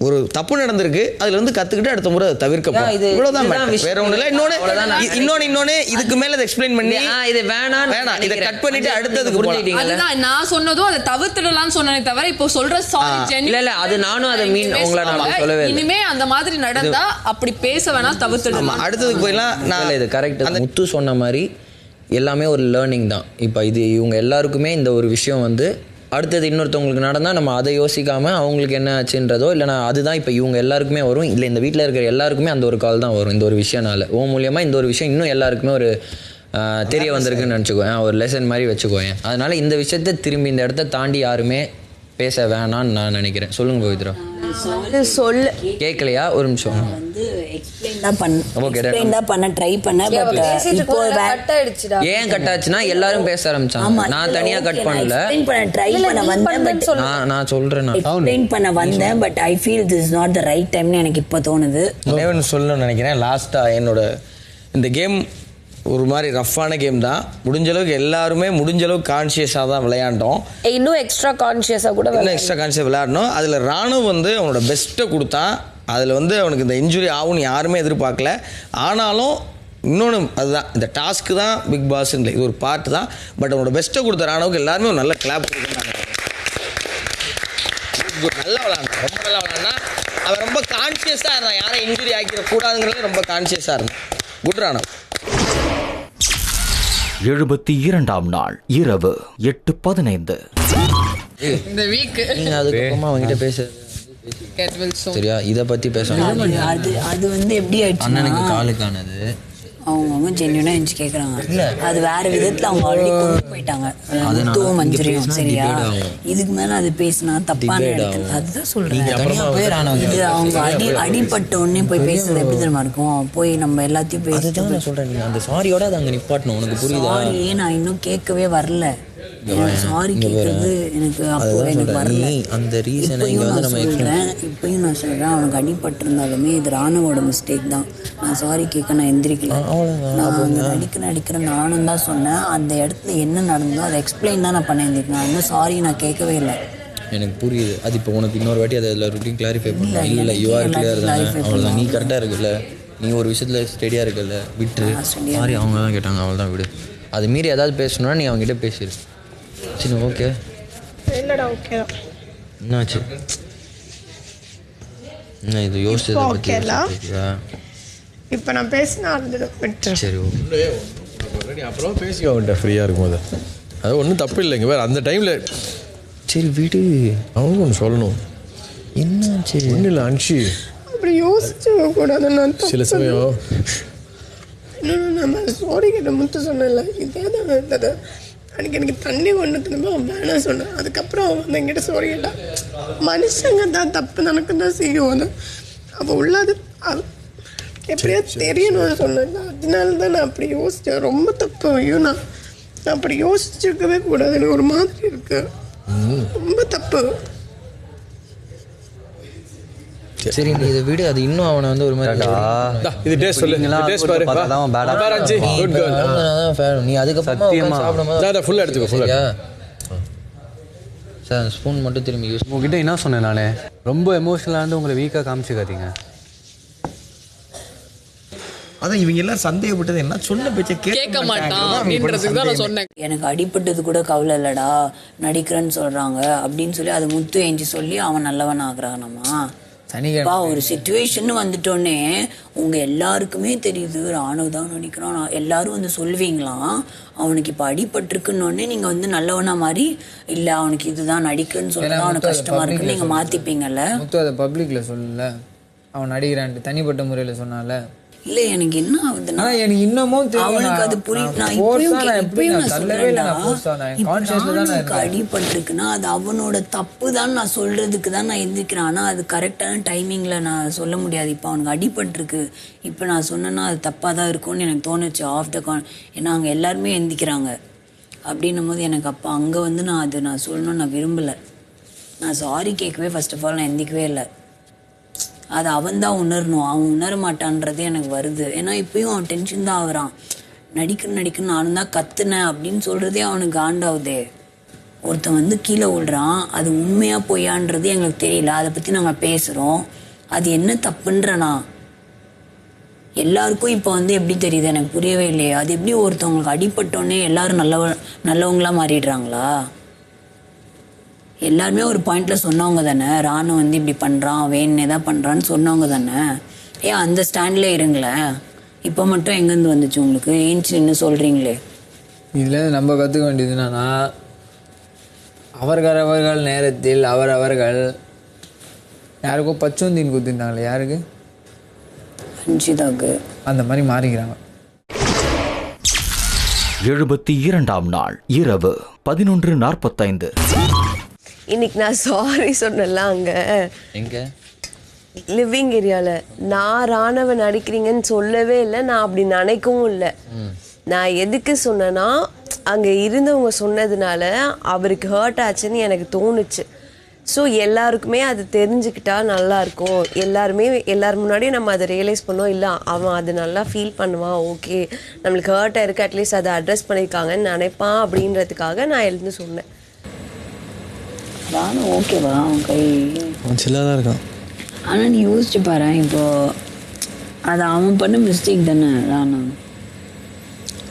ஒரு தப்பு நடந்திருக்கு அதுல இருந்து கத்துக்கிட்டு அடுத்த முறை தவிர்க்க இவ்வளவுதான். வேற ஒண்ணு இல்ல. இன்னொன்னு இதுக்கு மேல எக்ஸ்பிளைன் பண்ணி இது வேணாம் இதை கட் பண்ணிட்டு அடுத்ததுக்கு போலாம். அதுதான் நான் சொன்னதும் அதை தவிர்த்துடலாம்னு சொன்னே தவிர இப்போ சொல்ற சாரி ஜெனி இல்ல அது நானும் அதை மீன் உங்களை நான் சொல்லவே இல்லை. இனிமே அந்த மாதிரி நடந்தா அப்படி பேச வேணாம் தவிர்த்துடலாம். அடுத்ததுக்கு போயிடலாம். நான் இது கரெக்ட். அந்த முத்து சொன்ன மாதிரி எல்லாமே ஒரு லேர்னிங் தான். இப்போ இது இவங்க எல்லாருக்குமே இந்த ஒரு விஷயம் வந்து அடுத்தது இன்னொருத்தவங்களுக்கு நடந்தால் நம்ம அதை யோசிக்காமல் அவங்களுக்கு என்ன ஆச்சுன்றதோ இல்லைனா அதுதான் இப்போ இவங்க எல்லாருக்குமே வரும். இல்லை இந்த வீட்டில் இருக்கிற எல்லாருக்குமே அந்த ஒரு கால் தான் வரும். இந்த ஒரு விஷயனால ஓ மூலியமாக இந்த ஒரு விஷயம் இன்னும் எல்லாருக்குமே ஒரு தெரிய வந்திருக்குன்னு நினச்சிக்கோயேன். ஒரு லெசன் மாதிரி வச்சுக்கோயேன். அதனால் இந்த விஷயத்தை திரும்பி இந்த இடத்த தாண்டி யாருமே பேச வேணான்னு நான் நினைக்கிறேன். சொல்லுங்க பவித்ரா. சொல்ல கேட்கலையா? ஒரு நிமிஷம். ஏன் கட் ஆச்சுன்னா எல்லாரும் பேச ஆரம்பிச்சாங்க. நான் தனியா கட் பண்ணல. நான் சொல்றேன். எக்ஸ்பிளைன் பண்ண வந்தேன். But I feel this is not the right டைம்னு எனக்கு இப்போ தோணுது. சொல்லணும்னு நினைக்கிறேன். லாஸ்டா என்னோட இந்த கேம் ஒரு மாதிரி ரஃப்பான கேம் தான். முடிஞ்ச அளவுக்கு எல்லாருமே முடிஞ்ச அளவுக்கு கான்சியஸாக தான் விளையாண்டோம். இன்னும் எக்ஸ்ட்ரா கான்சியஸாக கூட எக்ஸ்ட்ரா கான்சியஸாக விளையாடணும். அதில் ராணுவ வந்து அவனோட பெஸ்ட்டை கொடுத்தான். அதில் வந்து அவனுக்கு இந்த இன்ஜுரி ஆகும்னு யாருமே எதிர்பார்க்கல. ஆனாலும் இன்னொன்று அதுதான் இந்த டாஸ்க்கு தான் பிக் பாஸ் இல்லை, இது ஒரு பார்ட் தான். பட் அவனோட பெஸ்ட்டை கொடுத்த ராணுவுக்கு எல்லாருமே ஒரு நல்ல கிளாப் கொடுக்குறாங்க. நல்லா விளாண்டான், ரொம்ப நல்லா விளாண்டான். அவன் ரொம்ப கான்சியஸாக இருந்தான். யாரும் இன்ஜுரி ஆக்கிடக்கூடாதுங்கிறது ரொம்ப கான்சியஸாக இருந்தான். குட் ராணுவ. 72ஆம் நாள் இரவு 8:15. இந்த வீக் நீங்க அதுக்கப்புறமா அவங்ககிட்ட பேச சரியா இதை பத்தி பேசணும். அது வந்து எப்படி ஆயிடுச்சு அண்ணனுக்கு காலுக்கானது அவங்க ஜென்யூனா எஞ்சி கேட்குறாங்க. அது வேற விதத்தில் அவங்க ஆல்ரெடி கொண்டு போயிட்டாங்க. முத்துவும் மஞ்சுரியும் சரியா இதுக்கு மேலே அது பேசினா தப்பான இடத்துல அதுதான் சொல்கிறேன். இது அவங்க அடிப்பட்ட உடனே போய் பேசுறது எப்படி தெரியுமா இருக்கும்? போய் நம்ம எல்லாத்தையும் பேசுறது சொல்கிறேன். அந்த சாரியோட அது அங்கே நிப்பாட்டணும். உனக்கு புரியுதா? சாரியே நான் இன்னும் கேட்கவே வரல. சாரி கேட்கறது எனக்கு அப்போ எனக்கு வரல. அந்த ரீசனை இப்பயும் நான் சொல்கிறேன், இப்பயும் நான் சொல்கிறேன், அவனுக்கு அடிபட்டிருந்தாலுமே இது ராணுவோட மிஸ்டேக் தான். நான் சாரி கேட்க நான் எந்திரிக்கல. நான் அந்த நடிக்கிற நானும் தான் சொன்னேன். அந்த இடத்துல என்ன நடந்ததோ அதை எக்ஸ்பிளைன் தான் நான் பண்ண எந்திரிக்கேன். நான் இன்னும் சாரி நான் கேட்கவே இல்லை. எனக்கு புரியுது. அது இப்போ உனக்கு இன்னொரு வாட்டி அதை அதில் ருட்டீன் கிளாரிஃபை பண்ணலாம். இல்லை யூஆர் கிளியர் தானே, அவ்வளோதான். நீ கரெக்டாக இருக்குல்ல, நீ ஒரு விஷயத்தில் ஸ்டெடியாக இருக்குல்ல, விட்டுரு. சாரி அவங்க தான் கேட்டாங்க, அவள் தான் விடு. அது மீறி ஏதாவது பேசணுன்னா நீ அவங்ககிட்ட பேசிடு. சரி ஓகே. இல்லைடா ஓகே தான். என்னாச்சு? என்ன இது யோசிச்சதை பற்றி? இப்போ நான் பேசினா விட்டுரு. சரி ஓகே. அப்புறம் பேசிக்க அவன்கிட்ட ஃப்ரீயாக இருக்கும்போது. அது ஒன்றும் தப்பு இல்லைங்க வேறு அந்த டைமில். சரி வீடு அவங்க ஒன்று சொல்லணும். என்னாச்சு? ஒன்றும் இல்லை அன்ஷி, அப்படி யோசிச்சு கூடாது. நான் சில சமயம் இன்னொன்று நம்ம சாரி கேட்ட முத்து சொன்னல, இதே தான் இருந்தது. அன்றைக்கி எனக்கு தண்ணி ஒன்று திரும்ப அவன் வேணாம் சொன்னேன். அதுக்கப்புறம் அவன் வந்து என்கிட்ட சாரி கேட்டான். மனுஷங்க தான் தப்பு எனக்கு தான் செய்யும். அது அவள் உள்ளது எப்படியா தெரியணும்னு சொன்னேன். அதனால தான் நான் அப்படி யோசித்தேன். ரொம்ப தப்பு. ஐயோ நான் அப்படி யோசிச்சிருக்கவே கூடாது. எனக்கு ஒரு மாதிரி இருக்கு, ரொம்ப தப்பு. சரி நீ இதை விடு. அது இன்னும் அவனை வந்து ஒரு மாதிரி இது டேஸ்ட் சொல்லு. டேஸ்ட் பாரு. Good girl. நீ அதுக்கப்புறமா சாப்பிடும்போது ஃபுல்லாக எடுத்துக்கோ. ஃபுல்லாக சார் ஸ்பூன் மட்டும் திரும்பி யூஸ். உங்ககிட்ட என்ன சொன்னேன் நானே, ரொம்ப எமோஷனலாக இருந்து உங்களை வீக்காக காமிச்சிக்காதீங்க. அதான் இவங்க எல்லாம் சந்தேகப்பட்டது என்ன, சொன்ன பேச்ச கேட்க மாட்டான் அப்படின்றதுக்கு தான் நான் சொன்னேன். எனக்கு அடிப்பட்டது கூட கவலை இல்லைடா, நடிக்கிறேன்னு சொல்கிறாங்க அப்படின்னு சொல்லி அது முத்து ஏஞ்சி சொல்லி அவன் நல்லவன் ஆகுறானம்மா. சனிப்பா ஒரு சிச்சுவேஷன் வந்துட்டோன்னே உங்கள் எல்லாருக்குமே தெரியுது ராணுவ தான் நடிக்கிறான். எல்லாரும் வந்து சொல்லுவீங்களாம் அவனுக்கு இப்போ அடிபட்டிருக்குன்னொடனே நீங்கள் வந்து நல்லவனா மாதிரி இல்லை அவனுக்கு இதுதான் நடிக்கிறேன்னு சொல்லலாம், அவனுக்கு கஷ்டமாக இருக்குன்னு நீங்கள் மாற்றிப்பீங்கல்ல. முத்து அதை பப்ளிக்கில் சொல்லல, அவன் நடிக்கிறான்ட்டு தனிப்பட்ட முறையில் சொன்னால. இல்லை எனக்கு என்ன ஆகுதுன்னா எனக்கு இன்னமும் அவனுக்கு அது புரியுது. நான் அடிபட்டிருக்குன்னா அது அவனோட தப்பு தான் நான் சொல்றதுக்கு தான் நான் எந்திரிக்கிறேன். ஆனால் அது கரெக்டான டைமிங்கில் நான் சொல்ல முடியாது. இப்போ அவனுக்கு அடிபட்டிருக்கு, இப்போ நான் சொன்னேன்னா அது தப்பாக தான் இருக்கும்னு எனக்கு தோணுச்சு ஆஃப்டர் ஏன்னா அங்கே எல்லாருமே எந்திக்கிறாங்க அப்படின்னும் போது எனக்கு அப்போ அங்கே வந்து நான் சொல்லணும்னு நான் விரும்பலை. நான் சாரி கேட்கவே ஃபர்ஸ்ட் ஆஃப் ஆல் நான் எந்திக்கவே இல்லை. அது அவன் தான் உணரணும், அவன் உணர மாட்டான்றது எனக்கு வருது. ஏன்னா இப்பயும் அவன் டென்ஷன் தான் ஆகுறான். நடிக்க நானும் தான் கத்துனேன் அப்படின்னு சொல்கிறதே அவனுக்கு காண்டாவுதே. ஒருத்தன் வந்து கீழே விழுறான், அது உண்மையாக பொய்யான்றது எங்களுக்கு தெரியல. அதை பற்றி நாங்கள் பேசுகிறோம், அது என்ன தப்புன்றனா எல்லாருக்கும் இப்போ வந்து எப்படி தெரியுது எனக்கு புரியவே இல்லையே. அது எப்படி ஒருத்தவங்களுக்கு அடிபட்டோன்னே எல்லாரும் நல்லவங்களாக மாறிடுறாங்களா? எல்லாருமே ஒரு பாயிண்டில் சொன்னவங்க தானே, ராணுவம் வந்து இப்படி பண்ணுறான் வேணே தான் பண்ணுறான்னு சொன்னவங்க தானே. ஏன் அந்த ஸ்டாண்டில் இருங்களேன். இப்போ மட்டும் எங்கேருந்து வந்துச்சு உங்களுக்கு? ஏன்ச்சு இன்னும் சொல்கிறீங்களே. இதில் நம்ம கற்றுக்க வேண்டியது என்னன்னா, அவர்கள் நேரத்தில் அவர்கள் யாருக்கோ பச்சோந்தின் குத்திருந்தாங்களே, யாருக்கு? அன்ஷிதாக்கு. அந்த மாதிரி மாறிக்கிறாங்க. 72ஆம் நாள் இரவு 11:45. இன்னைக்கு நான் சாரி சொன்னல அங்க எங்க லிவிங் ஏரியாவில். நான் ராணுவ நடிக்கிறீங்கன்னு சொல்லவே இல்லை, நான் அப்படி நினைக்கவும் இல்லை. நான் எதுக்கு சொன்னேன்னா அங்கே இருந்தவங்க சொன்னதுனால அவருக்கு ஹர்ட் ஆச்சுன்னு எனக்கு தோணுச்சு. ஸோ எல்லாருக்குமே அது தெரிஞ்சுக்கிட்டா நல்லாயிருக்கும். எல்லாரும் முன்னாடியும் நம்ம அதை ரியலைஸ் பண்ணோம். இல்லை அவன் அது நல்லா ஃபீல் பண்ணுவான், ஓகே நம்மளுக்கு ஹர்ட் ஆயிருக்கு, அட்லீஸ்ட் அதை அட்ரஸ் பண்ணியிருக்காங்கன்னு நினைப்பான் அப்படின்றதுக்காக நான் எழுந்து சொன்னேன். ராணு ஓகேவா? அவன் கை சில்லாக தான் இருக்கான். ஆனால் நீ யோசிச்சு பாரு, இப்போ அது அவன் பண்ண மிஸ்டேக் தானே ராணு.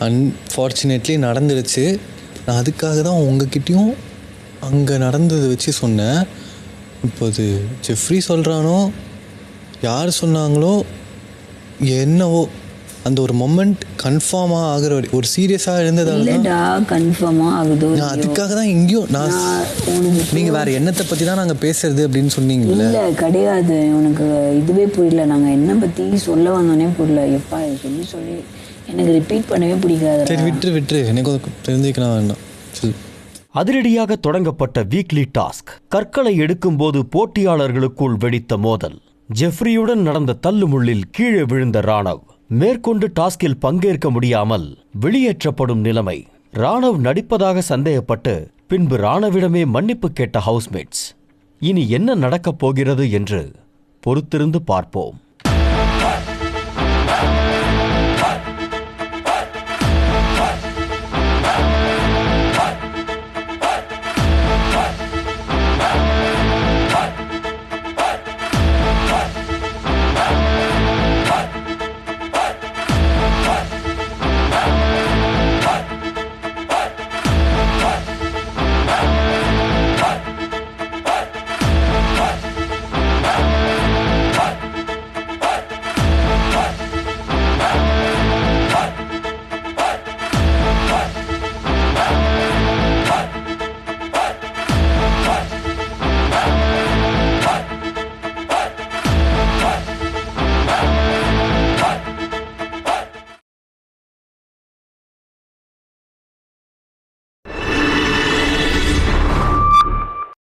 அன்ஃபார்ச்சுனேட்லி நடந்துடுச்சு. நான் அதுக்காக தான் உங்ககிட்டையும் அங்கே நடந்ததை வச்சு சொன்னேன். இப்போ அது ஜெஃப்ரி சொல்கிறானோ யார் சொன்னாங்களோ என்னவோ, அந்த ஒரு மொமெண்ட் கன்ஃபார்மாக ஆகிற ஒரு சீரியஸாக இருந்ததாலடா கன்ஃபார்மாக ஆகுது. நான் அதுக்காக தான் எங்கேயும் நீங்கள் வேறு எண்ணத்தை பற்றி தான் நாங்கள் பேசுறது அப்படின்னு சொன்னீங்களே. இல்லை கிடையாது, உனக்கு இதுவே புரியல. நாங்கள் என்ன பற்றி சொல்ல வந்தோன்னே புரியல. எப்பா சொல்லி எனக்கு ரிப்பீட் பண்ணவே பிடிக்காது. சரி விட்டுரு எனக்கு தெரிஞ்சுக்கலாம் வேண்டாம். சரி. அதிரடியாக தொடங்கப்பட்ட வீக்லி டாஸ்க். கற்களை எடுக்கும்போது போட்டியாளர்களுக்குள் வெடித்த மோதல். ஜெஃப்ரியுடன் நடந்த தள்ளுமுள்ளில் கீழே விழுந்த ராணவ். மேற்கொண்டு டாஸ்கில் பங்கேற்க முடியாமல் வெளியேற்றப்படும் நிலைமை. ராணவ் நடிப்பதாக சந்தேகப்பட்டு பின்பு ராணவிடமே மன்னிப்பு கேட்ட ஹவுஸ்மேட்ஸ். இனி என்ன நடக்கப் போகிறது என்று பொறுத்திருந்து பார்ப்போம்.